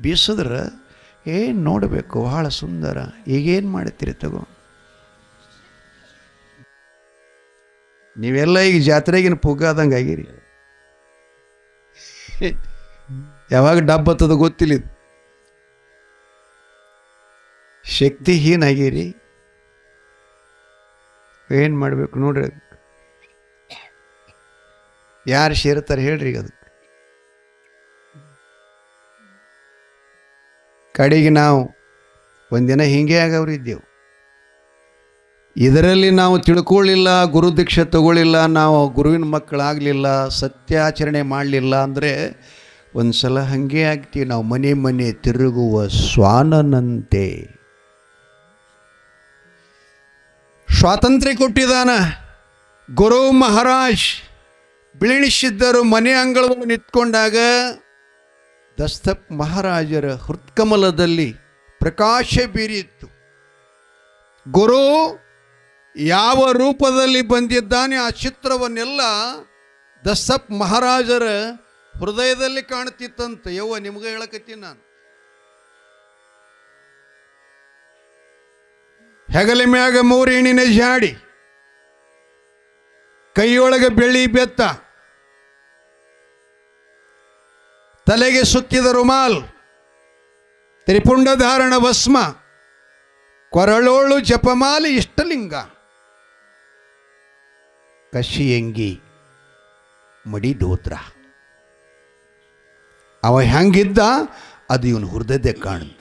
ಬೀಸಿದ್ರೆ ಏನು ನೋಡಬೇಕು, ಭಾಳ ಸುಂದರ. ಈಗೇನು ಮಾಡ್ತೀರಿ ತಗೋ ನೀವೆಲ್ಲ? ಈಗ ಜಾತ್ರೆಗಿನ ಪುಗ್ಗಾದಂಗೆ ಆಗಿರಿ. ಯಾವಾಗ ಡಬ್ಬ ಹತ್ತದ ಗೊತ್ತಿಲ್ಲ. ಶಕ್ತಿಹೀನ ಆಗಿರಿ. ಏನು ಮಾಡಬೇಕು ನೋಡ್ರಿ? ಯಾರು ಸೇರ್ತಾರೆ ಹೇಳ್ರಿ? ಅದಕ್ಕೆ ಕಡೆಗೆ ನಾವು ಒಂದಿನ ಹಿಂಗೆ ಆಗವ್ರಿದ್ದೆವು. ಇದರಲ್ಲಿ ನಾವು ತಿಳ್ಕೊಳ್ಳಿಲ್ಲ, ಗುರು ದೀಕ್ಷೆ ತಗೊಳ್ಳಿಲ್ಲ, ನಾವು ಗುರುವಿನ ಮಕ್ಕಳಾಗಲಿಲ್ಲ, ಸತ್ಯಾಚರಣೆ ಮಾಡಲಿಲ್ಲ ಅಂದರೆ ಒಂದು ಸಲ ಹಾಗೆ ಆಗ್ತೀವಿ ನಾವು. ಮನೆ ತಿರುಗುವ ಶ್ವಾನನಂತೆ ಸ್ವಾತಂತ್ರ್ಯ ಕೊಟ್ಟಿದ್ದಾನ. ಗುರು ಮಹಾರಾಜ್ ಬಿಳಿಣಿಸಿದ್ದರು ಮನೆ ಅಂಗಳವನ್ನು ನಿಂತ್ಕೊಂಡಾಗ ದಸ್ತಪ್ ಮಹಾರಾಜರ ಹೃತ್ಕಮಲದಲ್ಲಿ ಪ್ರಕಾಶ ಬೀರಿತ್ತು. ಗುರು ಯಾವ ರೂಪದಲ್ಲಿ ಬಂದಿದ್ದಾನೆ ಆ ಚಿತ್ರವನ್ನೆಲ್ಲ ದಸ್ತಪ್ ಮಹಾರಾಜರ ಹೃದಯದಲ್ಲಿ ಕಾಣ್ತಿತ್ತಂತ. ಯವ್ವ ನಿಮ್ಗೆ ಹೇಳಕತ್ತೀನಿ ನಾನು. ಹೆಗಲ ಮ್ಯಾಗ ಮೂರೇಣಿನ ಜಾಡಿ, ಕೈಯೊಳಗೆ ಬೆಳ್ಳಿ ಬೆತ್ತ, ತಲೆಗೆ ಸುತ್ತಿದ ರುಮಾಲ್, ತ್ರಿಪುಂಡ ಧಾರಣ ಭಸ್ಮ, ಕೊರಳೋಳು ಜಪಮಾಲೆ, ಇಷ್ಟಲಿಂಗ, ಕಶಿಯಂಗಿ, ಮಡಿ ದೋತ್ರ. ಅವ ಹೆಂಗಿದ್ದ ಅದು ಇವನು ಹೃದಯದ ಕಾಣಿತು.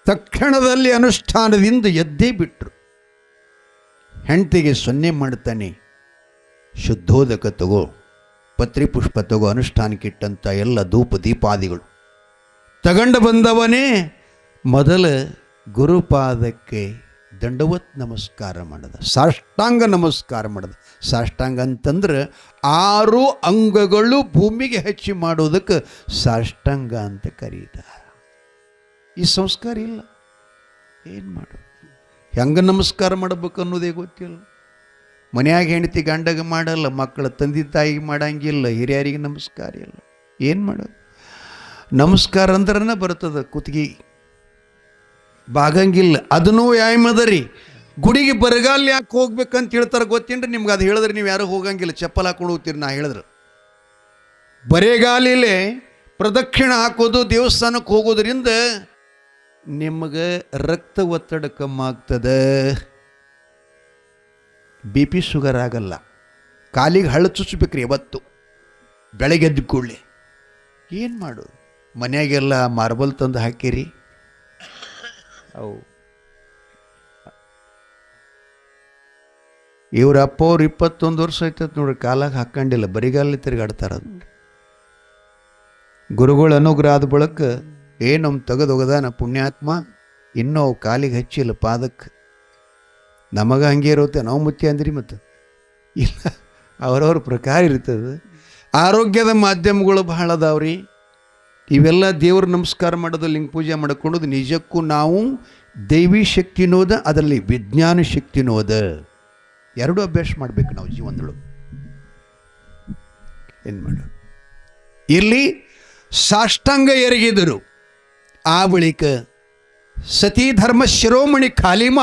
ತಕ್ಷಣದಲ್ಲಿ ಅನುಷ್ಠಾನದಿಂದ ಎದ್ದೇ ಬಿಟ್ರು. ಹೆಂಡತಿಗೆ ಸೊನ್ನೆ ಮಾಡ್ತಾನೆ, ಶುದ್ಧೋದಕ ತಗೋ, ಪತ್ರಿ ಪುಷ್ಪ ತಗೋ, ಅನುಷ್ಠಾನಕ್ಕಿಟ್ಟಂಥ ಎಲ್ಲ ಧೂಪ ದೀಪಾದಿಗಳು ತಗೊಂಡು ಬಂದವನೇ ಮೊದಲ ಗುರುಪಾದಕ್ಕೆ ದಂಡವತ್ ನಮಸ್ಕಾರ ಮಾಡದ, ಸಾಷ್ಟಾಂಗ ನಮಸ್ಕಾರ ಮಾಡದ. ಸಾಷ್ಟಾಂಗ ಅಂತಂದ್ರೆ 6 ಅಂಗಗಳು ಭೂಮಿಗೆ ಹಚ್ಚಿ ಮಾಡೋದಕ್ಕೆ ಸಾಷ್ಟಾಂಗ ಅಂತ ಕರೀತಾರೆ. ಈ ಸಂಸ್ಕಾರ ಇಲ್ಲ, ಏನು ಮಾಡೋದು? ಹೆಂಗೆ ನಮಸ್ಕಾರ ಮಾಡಬೇಕು ಅನ್ನೋದೇ ಗೊತ್ತಿಲ್ಲ. ಮನ್ಯಾಗ ಹೆಂಡತಿ ಗಂಡಗ ಮಾಡಲ್ಲ, ಮಕ್ಕಳ ತಂದೆ ತಾಯಿಗೆ ಮಾಡಂಗಿಲ್ಲ, ಹಿರಿಯರಿಗೆ ನಮಸ್ಕಾರ ಇಲ್ಲ. ಏನು ಮಾಡೋದು? ನಮಸ್ಕಾರ ಅಂದ್ರನ ಬರ್ತದೆ, ಕುತ್ತಿಗೆ ಬಾಗಂಗಿಲ್ಲ. ಅದನ್ನೂ ವ್ಯಾಯಾಮದ ರೀ. ಗುಡಿಗೆ ಬರಗಾಲ ಯಾಕೆ ಹೋಗ್ಬೇಕಂತ ಹೇಳ್ತಾರೆ ಗೊತ್ತೇನ್ರಿ ನಿಮ್ಗೆ? ಅದು ಹೇಳಿದ್ರೆ ನೀವು ಯಾರು ಹೋಗಂಗಿಲ್ಲ, ಚಪ್ಪಲ್ ಹಾಕೊಂಡು ಹೋಗ್ತೀರಿ. ನಾ ಹೇಳಿದ್ರೆ ಬರೇಗಾಲಿಲೆ ಪ್ರದಕ್ಷಿಣ ಹಾಕೋದು, ದೇವಸ್ಥಾನಕ್ಕೆ ಹೋಗೋದ್ರಿಂದ ನಿಮಗೆ ರಕ್ತ ಒತ್ತಡ ಕಮ್ಮಿ ಆಗ್ತದೆ, ಬಿ ಪಿ ಶುಗರ್ ಆಗಲ್ಲ. ಕಾಲಿಗೆ ಹಳ್ಳ ಚುಚ್ಚಬೇಕ್ರಿ ಯಾವತ್ತು ಬೆಳಗ್ಗೆ ಎದ್ದ ಕೂಡಲೇ. ಏನು ಮಾಡು? ಮನೆಯಾಗೆಲ್ಲ ಮಾರ್ಬಲ್ ತಂದು ಹಾಕಿರಿ. ಅವು ಇವ್ರ ಅಪ್ಪ ಅವ್ರು 21 ವರ್ಷ ಆಯ್ತದ ನೋಡ್ರಿ, ಕಾಲಾಗ ಹಾಕೊಂಡಿಲ್ಲ, ಬರಿಗಾಲ ತಿರುಗಾಡ್ತಾರ. ಗುರುಗಳ ಅನುಗ್ರಹ ಆದ ಬಳಕ ಏನೊಮ್ಮೆ ತೆಗೆದೊಗದಾನ ಪುಣ್ಯಾತ್ಮ, ಇನ್ನೂ ಕಾಲಿಗೆ ಹಚ್ಚಿಲ್ಲ ಪಾದಕ್ಕೆ. ನಮಗೆ ಹಂಗೆ ಇರುತ್ತೆ, ನಾವು ಮುತ್ತಿ ಅಂದ್ರಿ ಮತ್ತು ಇಲ್ಲ, ಅವ್ರವ್ರ ಪ್ರಕಾರ ಇರ್ತದೆ. ಆರೋಗ್ಯದ ಮಾಧ್ಯಮಗಳು ಬಹಳ ಅದಾವ್ರಿ. ಇವೆಲ್ಲ ದೇವ್ರ ನಮಸ್ಕಾರ ಮಾಡೋದು, ಲಿಂಗ ಪೂಜೆ ಮಾಡ್ಕೊಳ್ಳೋದು ನಿಜಕ್ಕೂ ನಾವು ದೈವಿ ಶಕ್ತಿನೋದ, ಅದರಲ್ಲಿ ವಿಜ್ಞಾನ ಶಕ್ತಿನೋದ, ಎರಡೂ ಅಭ್ಯಾಸ ಮಾಡಬೇಕು ನಾವು ಜೀವನದೊಳಗೆ. ಏನು ಮಾಡೋದು? ಇಲ್ಲಿ ಸಾಷ್ಟಾಂಗ ಎರಗಿದರು. ಆ ಬಳಿಕ ಸತೀ ಧರ್ಮ ಶಿರೋಮಣಿ ಖಾಲಿಮ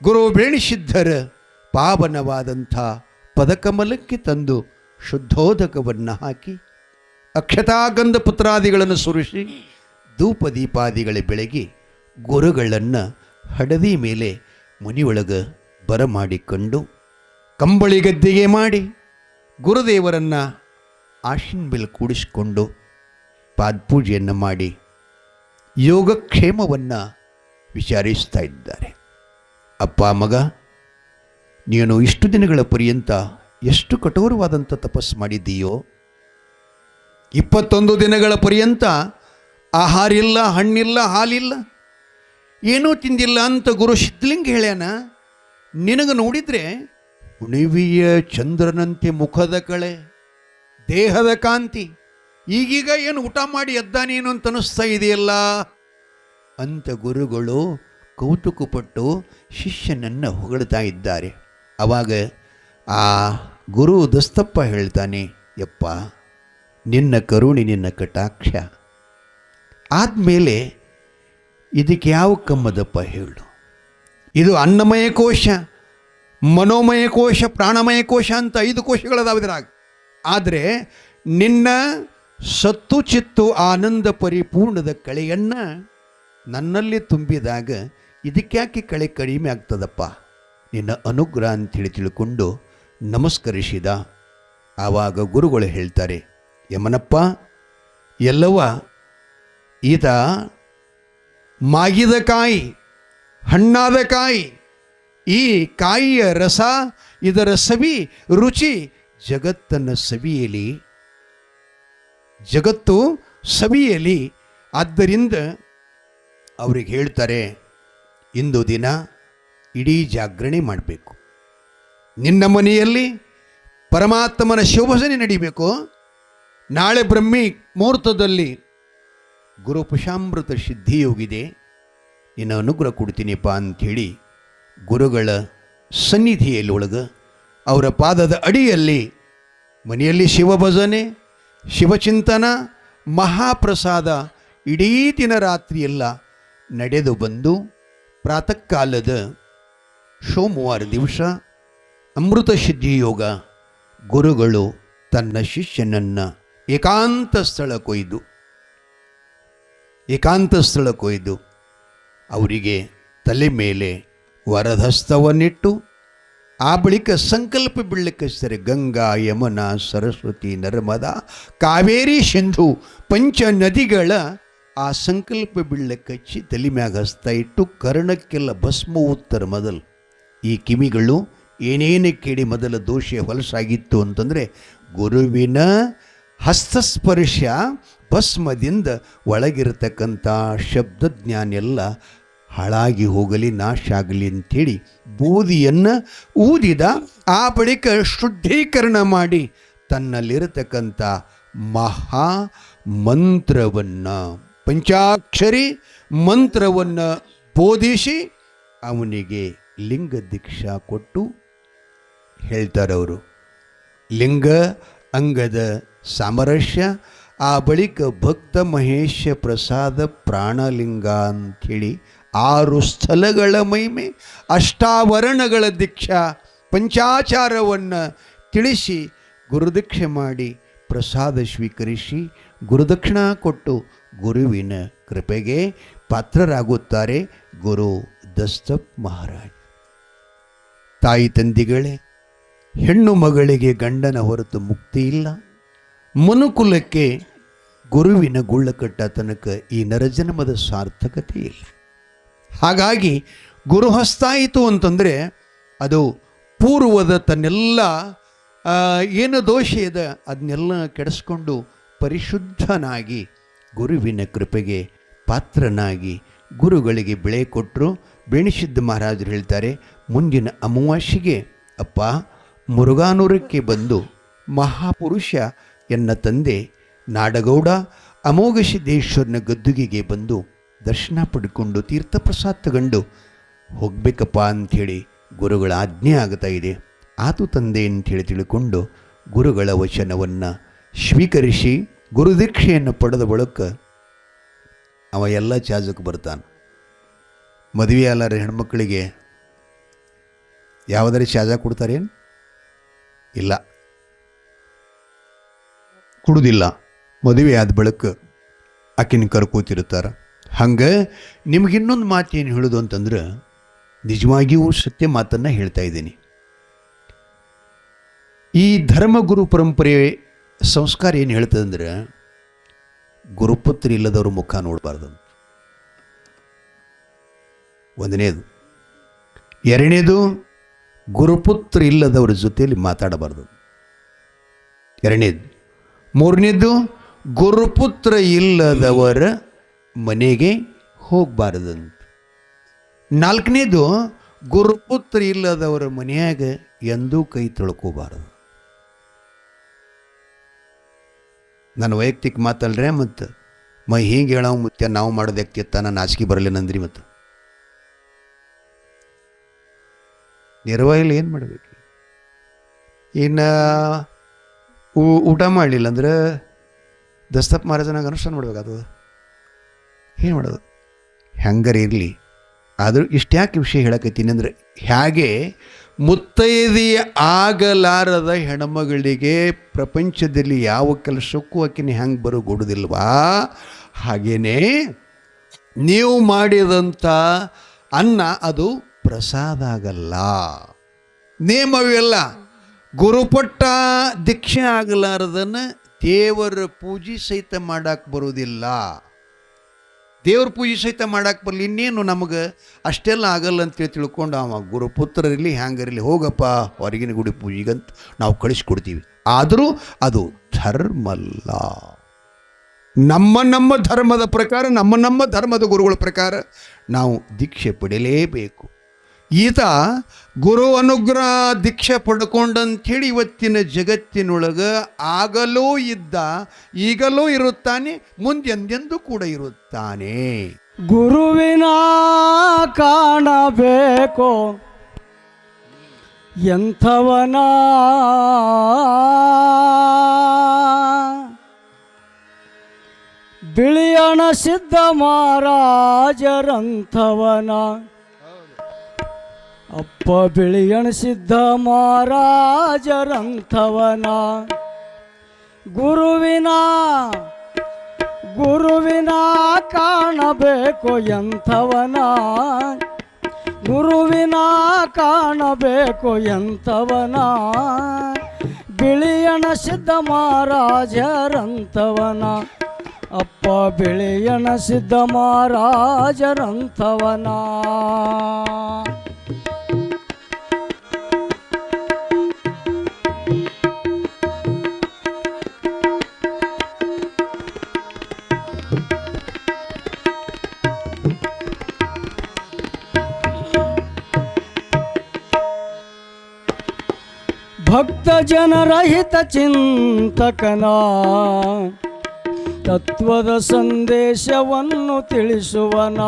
ಗುರು ಬೇಣಿಸಿದ್ಧರ ಪಾವನವಾದಂಥ ಪದಕಮಲಕ್ಕೆ ತಂದು ಶುದ್ಧೋದಕವನ್ನು ಹಾಕಿ ಅಕ್ಷತಾಗಂಧ ಪುತ್ರಾದಿಗಳನ್ನು ಸುರಿಸಿ ಧೂಪ ದೀಪಾದಿಗಳ ಬೆಳಗಿ ಗುರುಗಳನ್ನು ಹಡದಿ ಮೇಲೆ ಮುನಿಯೊಳಗೆ ಬರಮಾಡಿಕೊಂಡು ಕಂಬಳಿ ಗದ್ದಿಗೆ ಮಾಡಿ ಗುರುದೇವರನ್ನು ಆಶಿನ ಮೇಲೆ ಕೂಡಿಸಿಕೊಂಡು ಪಾದಪೂಜೆಯನ್ನು ಮಾಡಿ ಯೋಗಕ್ಷೇಮವನ್ನು ವಿಚಾರಿಸ್ತಾ ಇದ್ದಾರೆ. ಅಪ್ಪ ಮಗ, ನೀನು ಇಷ್ಟು ದಿನಗಳ ಪರ್ಯಂತ ಎಷ್ಟು ಕಠೋರವಾದಂಥ ತಪಸ್ಸು ಮಾಡಿದ್ದೀಯೋ, 21 ದಿನಗಳ ಪರ್ಯಂತ ಆಹಾರ ಇಲ್ಲ, ಹಣ್ಣಿಲ್ಲ, ಹಾಲಿಲ್ಲ, ಏನೂ ತಿಂದಿಲ್ಲ ಅಂತ ಗುರು ಸಿದ್ಧಲಿಂಗ ಹೇಳ್ಯಾನ. ನಿನಗೆ ನೋಡಿದರೆ ಉಣಿವಿಯ ಚಂದ್ರನಂತೆ ಮುಖದ ಕಳೆ, ದೇಹದ ಕಾಂತಿ, ಈಗೀಗ ಏನು ಊಟ ಮಾಡಿ ಎದ್ದಾನೇನು ಅಂತ ಅನಿಸ್ತಾ ಇದೆಯಲ್ಲ ಅಂತ ಗುರುಗಳು ಕೌತುಕಪಟ್ಟು ಶಿಷ್ಯನನ್ನು ಹೊಗಳ್ತಾ ಇದ್ದಾರೆ. ಆವಾಗ ಆ ಗುರು ದಸ್ತಪ್ಪ ಹೇಳ್ತಾನೆ, ಯಪ್ಪ ನಿನ್ನ ಕರುಣೆ, ನಿನ್ನ ಕಟಾಕ್ಷ ಆದಮೇಲೆ ಇದಕ್ಕೆ ಯಾವ ಕಮ್ಮದಪ್ಪ ಹೇಳು? ಇದು ಅನ್ನಮಯ ಕೋಶ, ಮನೋಮಯ ಕೋಶ, ಪ್ರಾಣಮಯ ಕೋಶ ಅಂತ 5 ಕೋಶಗಳದಾವಿದ್ರಾಗ. ಆದರೆ ನಿನ್ನ ಸತ್ತು ಚಿತ್ತು ಆನಂದ ಪರಿಪೂರ್ಣದ ಕಳೆಯನ್ನು ನನ್ನಲ್ಲಿ ತುಂಬಿದಾಗ ಇದಕ್ಯಾಕೆ ಕಳೆ ಕಡಿಮೆ ಆಗ್ತದಪ್ಪ? ನಿನ್ನ ಅನುಗ್ರಹ ಅಂತೇಳಿ ತಿಳ್ಕೊಂಡು ನಮಸ್ಕರಿಸಿದ. ಆವಾಗ ಗುರುಗಳು ಹೇಳ್ತಾರೆ, ಯಮನಪ್ಪ ಎಲ್ಲವ ಈತ ಮಾಗಿದ ಕಾಯಿ, ಹಣ್ಣಾದ ಕಾಯಿ, ಈ ಕಾಯಿಯ ರಸ, ಇದರ ಸವಿ ರುಚಿ ಜಗತ್ತನ್ನು ಸವಿಯಲಿ, ಜಗತ್ತು ಸವಿಯಲಿ. ಆದ್ದರಿಂದ ಅವ್ರಿಗೆ ಹೇಳ್ತಾರೆ, ಇಂದು ದಿನ ಇಡೀ ಜಾಗರಣೆ ಮಾಡಬೇಕು. ನಿನ್ನ ಮನೆಯಲ್ಲಿ ಪರಮಾತ್ಮನ ಶಿವಭಜನೆ ನಡೀಬೇಕು. ನಾಳೆ ಬ್ರಹ್ಮಿ ಮುಹೂರ್ತದಲ್ಲಿ ಗುರುಪುಷಾಮೃತ ಸಿದ್ಧಿಯೋಗಿದೆ, ನಿನ್ನ ಅನುಗ್ರಹ ಕೊಡ್ತೀನಿಪ್ಪ ಅಂಥೇಳಿ ಗುರುಗಳ ಸನ್ನಿಧಿಯಲ್ಲಿ ಒಳಗೆ ಅವರ ಪಾದದ ಅಡಿಯಲ್ಲಿ ಮನೆಯಲ್ಲಿ ಶಿವಭಜನೆ, ಶಿವಚಿಂತನ, ಮಹಾಪ್ರಸಾದ ಇಡೀ ದಿನ ರಾತ್ರಿಯೆಲ್ಲ ನಡೆದು ಬಂದು ಪ್ರಾತಃ ಕಾಲದ ಸೋಮವಾರ ದಿವಸ ಅಮೃತ ಸಿದ್ಧಿ ಯೋಗ ಗುರುಗಳು ತನ್ನ ಶಿಷ್ಯನನ್ನು ಏಕಾಂತ ಸ್ಥಳ ಕೊಯ್ದು ಅವರಿಗೆ ತಲೆ ಮೇಲೆ ವರದಹಸ್ತವನ್ನಿಟ್ಟು ಆ ಬಳಿಕ ಸಂಕಲ್ಪ ಬೀಳಲಿಕ್ಕೆ ಸರಿ ಗಂಗಾ, ಯಮುನಾ, ಸರಸ್ವತಿ, ನರ್ಮದಾ, ಕಾವೇರಿ, ಸಿಂಧು ಪಂಚ ನದಿಗಳ ಆ ಸಂಕಲ್ಪ ಬೀಳಲಿಕ್ಕೆ ಹಚ್ಚಿ ತಲೆ ಮ್ಯಾಗ ಹಸ್ತ ಇಟ್ಟು ಕರ್ಣಕ್ಕೆಲ್ಲ ಭಸ್ಮ ಉತ್ತರ ಮೊದಲು ಈ ಕಿವಿಗಳು ಏನೇನು ಕೇಳಿ ಮೊದಲ ದೋಷ ಹೊಲಸಾಗಿತ್ತು ಅಂತಂದರೆ ಗುರುವಿನ ಹಸ್ತಸ್ಪರ್ಶ ಭಸ್ಮದಿಂದ ಒಳಗಿರತಕ್ಕಂಥ ಶಬ್ದಜ್ಞಾನ ಎಲ್ಲ ಹಾಳಾಗಿ ಹೋಗಲಿ, ನಾಶ ಆಗಲಿ ಅಂಥೇಳಿ ಬೂದಿಯನ್ನು ಊದಿದ. ಆ ಬಳಿಕ ಶುದ್ಧೀಕರಣ ಮಾಡಿ ತನ್ನಲ್ಲಿರತಕ್ಕಂಥ ಮಹಾ ಮಂತ್ರವನ್ನು, ಪಂಚಾಕ್ಷರಿ ಮಂತ್ರವನ್ನು ಬೋಧಿಸಿ ಅವನಿಗೆ ಲಿಂಗ ದೀಕ್ಷಾ ಕೊಟ್ಟು ಹೇಳ್ತಾರವರು ಲಿಂಗ ಅಂಗದ ಸಾಮರಸ್ಯ. ಆ ಬಳಿಕ ಭಕ್ತ ಮಹೇಶ ಪ್ರಸಾದ ಪ್ರಾಣಲಿಂಗ ಅಂಥೇಳಿ 6 ಸ್ಥಳಗಳ ಮಹಿಮೆ, ಅಷ್ಟಾವರಣಗಳ ದೀಕ್ಷಾ, ಪಂಚಾಚಾರವನ್ನು ತಿಳಿಸಿ ಗುರುದೀಕ್ಷೆ ಮಾಡಿ ಪ್ರಸಾದ ಸ್ವೀಕರಿಸಿ ಗುರುದಕ್ಷಿಣ ಕೊಟ್ಟು ಗುರುವಿನ ಕೃಪೆಗೆ ಪಾತ್ರರಾಗುತ್ತಾರೆ ಗುರು ದಸ್ತಪ್ ಮಹಾರಾಜ್. ತಾಯಿ ತಂದೆಗಳೇ, ಹೆಣ್ಣು ಮಗಳಿಗೆ ಗಂಡನ ಹೊರತು ಮುಕ್ತಿ ಇಲ್ಲ. ಮನುಕುಲಕ್ಕೆ ಗುರುವಿನ ಗುಳ್ಳಕಟ್ಟ ತನಕ ಈ ನರಜನ್ಮದ ಸಾರ್ಥಕತೆ ಇಲ್ಲ. ಹಾಗಾಗಿ ಗುರು ಹಸ್ತಾಯಿತು ಅಂತಂದರೆ ಅದು ಪೂರ್ವದ ತನ್ನೆಲ್ಲ ಏನು ದೋಷ ಇದೆ ಅದನ್ನೆಲ್ಲ ಕೆಡಿಸ್ಕೊಂಡು ಪರಿಶುದ್ಧನಾಗಿ ಗುರುವಿನ ಕೃಪೆಗೆ ಪಾತ್ರನಾಗಿ ಗುರುಗಳಿಗೆ ಬೆಳೆ ಕೊಟ್ಟರು. ಬೇಣಿಸಿದ್ದ ಮಹಾರಾಜರು ಹೇಳ್ತಾರೆ, ಮುಂದಿನ ಅಮಾವಾಸ್ಯೆಗೆ ಅಪ್ಪ ಮುರುಘಾನೂರಕ್ಕೆ ಬಂದು ಮಹಾಪುರುಷ ಎನ್ನ ತಂದೆ ನಾಡಗೌಡ ಅಮೋಘ ಸಿದ್ದೇಶ್ವರನ ಗದ್ದುಗೆಗೆ ಬಂದು ದರ್ಶನ ಪಡ್ಕೊಂಡು ತೀರ್ಥಪ್ರಸಾದ ತಗೊಂಡು ಹೋಗಬೇಕಪ್ಪ ಅಂಥೇಳಿ ಗುರುಗಳ ಆಜ್ಞೆ ಆಗ್ತಾ ಇದೆ. ಆತು ತಂದೆ ಅಂಥೇಳಿ ತಿಳ್ಕೊಂಡು ಗುರುಗಳ ವಚನವನ್ನು ಸ್ವೀಕರಿಸಿ ಗುರುದೀಕ್ಷೆಯನ್ನು ಪಡೆದ ಬಳಿಕ ಅವ ಎಲ್ಲ ಚಾಜಕ್ಕೆ ಬರ್ತಾನೆ. ಮದುವೆ ಅಲ್ಲಾರ ಹೆಣ್ಮಕ್ಳಿಗೆ ಯಾವುದಾರ ಚಾಜ ಕೊಡ್ತಾರೇನು? ಇಲ್ಲ, ಕೊಡುವುದಿಲ್ಲ. ಮದುವೆ ಆದ ಬಳಿಕ ಆಕಿನ ಕರ್ಕೋತಿರ್ತಾರೆ. ಹಂಗೆ ನಿಮಗಿನ್ನೊಂದು ಮಾತು ಏನು ಹೇಳೋದು ಅಂತಂದ್ರೆ, ನಿಜವಾಗಿಯೂ ಸತ್ಯ ಮಾತನ್ನು ಹೇಳ್ತಾ ಇದ್ದೀನಿ. ಈ ಧರ್ಮಗುರು ಪರಂಪರೆ ಸಂಸ್ಕಾರ ಏನು ಹೇಳ್ತದಂದ್ರೆ, ಗುರುಪುತ್ರ ಇಲ್ಲದವ್ರ ಮುಖ ನೋಡಬಾರ್ದು. ಒಂದನೇದು. ಎರಡನೇದು, ಗುರುಪುತ್ರ ಇಲ್ಲದವ್ರ ಜೊತೆಯಲ್ಲಿ ಮಾತಾಡಬಾರ್ದು. ಎರಡನೇದು. ಮೂರನೇದು, ಗುರುಪುತ್ರ ಇಲ್ಲದವರ ಮನೆಗೆ ಹೋಗಬಾರ್ದಂತ. ನಾಲ್ಕನೇದು, ಗುರುಪುತ್ರ ಇಲ್ಲದವರ ಮನೆಯಾಗ ಎಂದೂ ಕೈ ತೊಳ್ಕೋಬಾರದು. ನನ್ನ ವೈಯಕ್ತಿಕ ಮಾತಲ್ರೇ, ಮತ್ತು ಹಿಂಗೆ ಹೇಳೋ ಮುತ್ಯ ನಾವು ಮಾಡೋದಕ್ಕೆ ನಾನು ನಾಚಿಕೆ ಬರಲೇನಂದ್ರಿ. ಮತ್ತು ನಿರ್ವಾಯಲ್ಲಿ ಏನು ಮಾಡಬೇಕು? ಇನ್ನು ಊಟ ಮಾಡಲಿಲ್ಲ ಅಂದ್ರೆ ದಸ್ತಪ್ ಮಹಾರಾಜನಾಗ ಅನುಷ್ಠಾನ ಮಾಡ್ಬೇಕಾಗ್ತದೆ. ಏನು ಮಾಡೋದು? ಹೆಂಗಾರ ಇರಲಿ. ಆದರೂ ಇಷ್ಟ್ಯಾಕೆ ವಿಷಯ ಹೇಳಕತ್ತೀನಿ ಅಂದರೆ, ಹೇಗೆ ಮುತ್ತೈದೆಯ ಆಗಲಾರದ ಹೆಣ್ಮಗಳಿಗೆ ಪ್ರಪಂಚದಲ್ಲಿ ಯಾವ ಕೆಲಸಕ್ಕೂ ಆಕಿನ ಹೆಂಗೆ ಬರೋಗೊಡುವುದಿಲ್ವಾ, ಹಾಗೇನೇ ನೀವು ಮಾಡಿದಂಥ ಅನ್ನ ಅದು ಪ್ರಸಾದ ಆಗಲ್ಲ. ನೇಮವೆಲ್ಲ ಗುರುಪಟ್ಟ ದೀಕ್ಷೆ ಆಗಲಾರದನ್ನು ದೇವರ ಪೂಜೆ ಸಹಿತ ಮಾಡಕ್ಕೆ ಬರೋದಿಲ್ಲ. ದೇವ್ರ ಪೂಜೆ ಸಹಿತ ಮಾಡಕ್ಕೆ ಬರಲಿ, ಇನ್ನೇನು ನಮಗೆ ಅಷ್ಟೆಲ್ಲ ಆಗಲ್ಲ ಅಂತೇಳಿ ತಿಳ್ಕೊಂಡು ಅವ ಗುರುಪುತ್ರರಿರಲಿ ಹ್ಯಾಂಗಿರಲಿ ಹೋಗಪ್ಪ ಹೊರಗಿನ ಗುಡಿ ಪೂಜೆಗಂತ ನಾವು ಕಳಿಸ್ಕೊಡ್ತೀವಿ. ಆದರೂ ಅದು ಧರ್ಮ ಅಲ್ಲ. ನಮ್ಮ ಧರ್ಮದ ಪ್ರಕಾರ, ನಮ್ಮ ಧರ್ಮದ ಗುರುಗಳ ಪ್ರಕಾರ ನಾವು ದೀಕ್ಷೆ ಪಡೆಯಲೇಬೇಕು. ಈತ ಗುರು ಅನುಗ್ರಹ ದೀಕ್ಷೆ ಪಡ್ಕೊಂಡಂಥೇಳಿ ಇವತ್ತಿನ ಜಗತ್ತಿನೊಳಗೆ ಆಗಲೂ ಇದ್ದ, ಈಗಲೂ ಇರುತ್ತಾನೆ, ಮುಂದೆಂದೆಂದೂ ಕೂಡ ಇರುತ್ತಾನೆ. ಗುರುವಿನ ಕಾಣಬೇಕು ಎಂಥವನ, ಬಿಳಿಯಣ ಸಿದ್ಧ ಮಹಾರಾಜರಂಥವನ, ಅಪ್ಪ ಬಿಳಿಯಣ ಸಿದ್ಧ ಮಹಾರಾಜರಂಥವನ. ಗುರುವಿನ ಕಾಣಬೇಕು ಎಂಥವನ, ಗುರುವಿನ ಕಾಣಬೇಕು ಎಂಥವನ, ಬಿಳಿಯಣ ಸಿದ್ಧ ಮಹಾರಾಜರಂಥವನ, ಅಪ್ಪ ಬಿಳಿಯಣ ಸಿದ್ಧ ಮಹಾರಾಜರಂಥವನ. ಭಕ್ತ ಜನರಹಿತ ಚಿಂತಕನ, ತತ್ವದ ಸಂದೇಶವನ್ನು ತಿಳಿಸುವನ.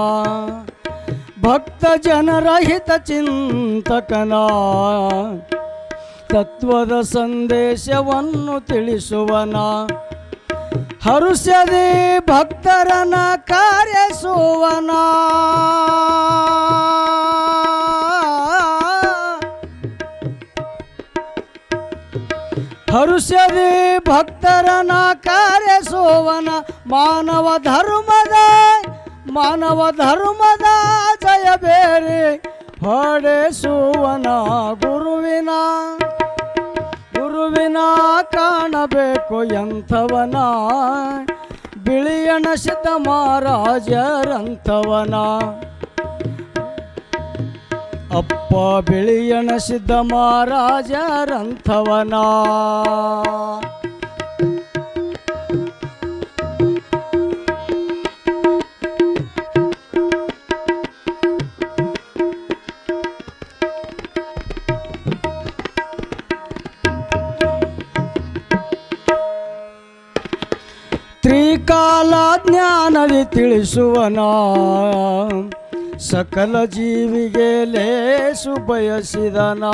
ಭಕ್ತ ಜನರಹಿತ ಚಿಂತಕನ, ತತ್ವದ ಸಂದೇಶವನ್ನು ತಿಳಿಸುವನ. ಹರುಷದಿ ಭಕ್ತರನ ಕಾರ್ಯಿಸುವನ. ಹರುಷದಿ ಭಕ್ತರನ ಕಾರ್ಯಿಸುವನ. ಮಾನವ ಧರ್ಮದ ಜಯ ಬೇರೆ ಹೊಡೆಸುವನ. ಗುರುವಿನ ಕಾಣಬೇಕು ಎಂಥವನ, ಬಿಳಿಯಣ ಸಿದ್ಧ ಮಹಾರಾಜರಂಥವನ, ಅಪ್ಪ ಬಿಳಿಯಣ ಸಿದ್ಧ ಮಹಾರಾಜರಂಥವನ. ತ್ರಿಕಾಲ ಜ್ಞಾನದಿ ತಿಳಿಸುವನ, ಸಕಲ ಜೀವಿಗೆ ಲೇಸು ಬಯಸಿದನ.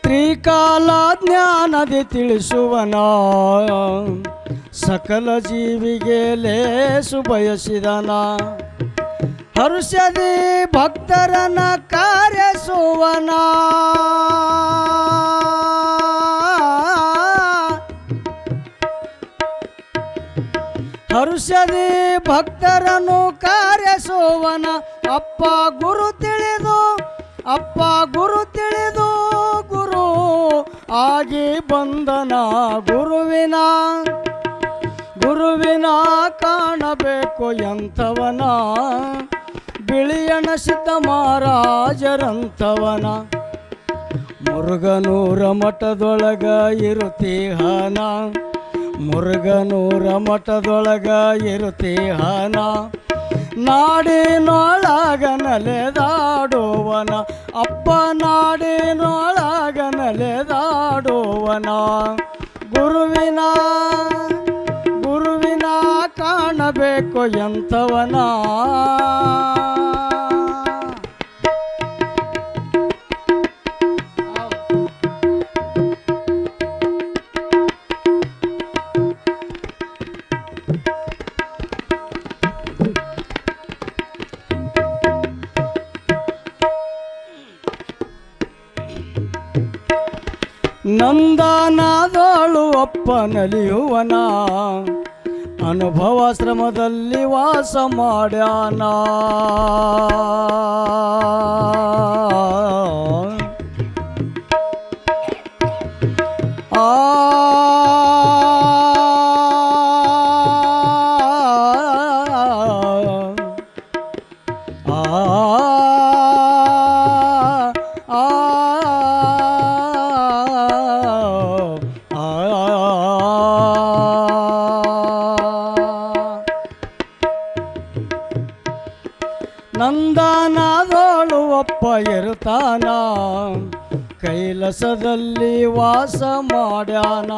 ತ್ರಿಕಾಲ ಜ್ಞಾನದಿ ತಿಳಿಸುವನ, ಸಕಲ ಜೀವಿಗೆ ಲೇಸು ಬಯಸಿದನ. ಹರುಷದಿ ಭಕ್ತರನ ಕಾರ್ಯಿಸುವನ. ಹರುಷದಿ ಭಕ್ತರನ್ನು ಕಾರ್ಯಿಸುವನ. ಅಪ್ಪ ಗುರು ತಿಳಿದು ಗುರು ಆಗಿ ಬಂದನ. ಗುರುವಿನ ಕಾಣಬೇಕು ಎಂಥವನ, ಬಿಳಿಯಣ ಸಿದ್ಧ ಮಹಾರಾಜರಂಥವನ. ಮುರುಗನೂರ ಮಠದೊಳಗ ಇರುತ್ತೀಹನ, ಮುರುಗನೂರ ಮಠದೊಳಗ ಇರುತ್ತೀಹನ. ನಾಡಿನೊಳಗ ನಲೆದಾಡುವನ, ಅಪ್ಪ ನಾಡಿನೊಳಗ ನಲೆದಾಡುವನ. ಗುರುವಿನ ಕಾಣಬೇಕು ಎಂಥವನ. ನಂದನದೋಳು ಅಪ್ಪ ನಲಿಯುವನ, ಅನುಭವಾಶ್ರಮದಲ್ಲಿ ವಾಸ ಮಾಡ್ಯಾನ. ನಂದನದೋಳು ಒಪ್ಪ ಇರುತ್ತಾನ ಕೈಲಾಸದಲ್ಲಿ ವಾಸ ಮಾಡ್ಯಾನ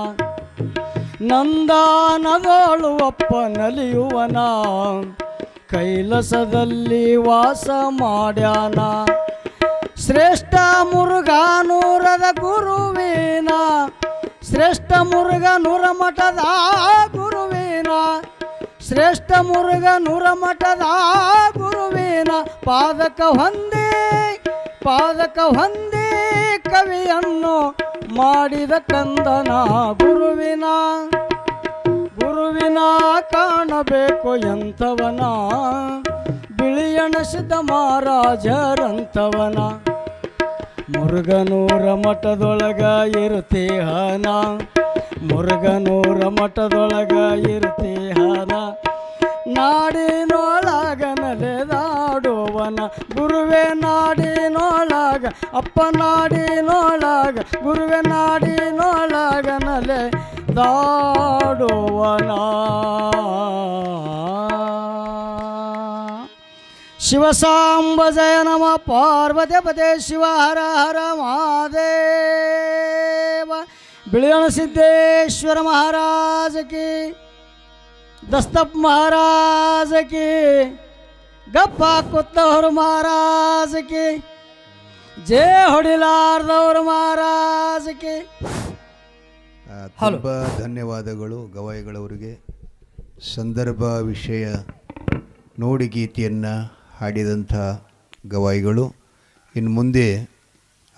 ನಂದನದೋಳು ಒಪ್ಪ ನಲಿಯುವನ ಕೈಲಾಸದಲ್ಲಿ ವಾಸ ಮಾಡ್ಯಾನ ಶ್ರೇಷ್ಠ ಮುರುಘಾನೂರದ ಗುರುವಿನ ಶ್ರೇಷ್ಠ ಮುರುಘಾನೂರ ಮಠದ ಗುರುವಿನ ಶ್ರೇಷ್ಠ ಮುರುಘಾನೂರ ಮಠದ ಗುರುವಿನ ಪಾದಕ ಹೊಂದಿ ಕವಿಯನ್ನು ಮಾಡಿದ ಕಂದನ ಗುರುವಿನ ಕಾಣಬೇಕು ಎಂಥವನ ಬಿಳಿಯಣಸಿದ ಮಹಾರಾಜರಂಥವನ ಮುರುಘನೂರ ಮಠದೊಳಗ ಇರುತ್ತೇಹನ ಮುರುಘನೂರ ಮಠದೊಳಗ ಇರುತ್ತೇಹನ ನಾಡಿನೊಳಗ ನಲೆದಾಡುವನ ಗುರುವೆ ನಾಡಿನೊಳಗ ಅಪ್ಪ ನಾಡಿನೊಳಗ ಗುರುವೆ ನಾಡಿನೊಳಗ ನಲೆದಾಡುವನ ಶಿವಸಾಂಬ ಜಯ ನಮ ಪಾರ್ವತಿ ಪದೇ ಶಿವ ಹರ ಹರ ಮಹಾದೇವ ಬಿಳಿಯಣ ಸಿದ್ದೇಶ್ವರ ಮಹಾರಾಜ ಕಿ ದಸ್ತಪ್ ಮಹಾರಾಜ ಕಿ ಗಪ್ಪ ಕುತ್ತವರು ಮಹಾರಾಜ ಕಿ ಜಯ ಹೊಡಿಲಾರ್ದವರು ಮಹಾರಾಜ ಕಿ ತುಂಬ ಧನ್ಯವಾದಗಳು ಗವಾಯಿಗಳವರಿಗೆ ಸಂದರ್ಭ ವಿಷಯ ನೋಡಿ ಗೀತೆಯನ್ನು ಹಾಡಿದಂಥ ಗವಾಯಿಗಳು. ಇನ್ನು ಮುಂದೆ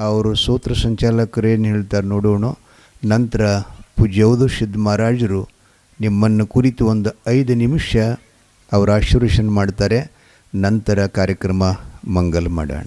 ಅವರು ಸೂತ್ರ ಸಂಚಾಲಕರು ಏನು ಹೇಳ್ತಾರೆ ನೋಡೋಣ. ನಂತರ ಪೂಜ್ಯವುದು ಸಿದ್ಧ ಮಹಾರಾಜರು ನಿಮ್ಮನ್ನು ಕುರಿತು ಒಂದು 5 ನಿಮಿಷ ಅವರು ಆಶೀರ್ವಚನ ಮಾಡ್ತಾರೆ. ನಂತರ ಕಾರ್ಯಕ್ರಮ ಮಂಗಲ್ ಮಾಡೋಣ.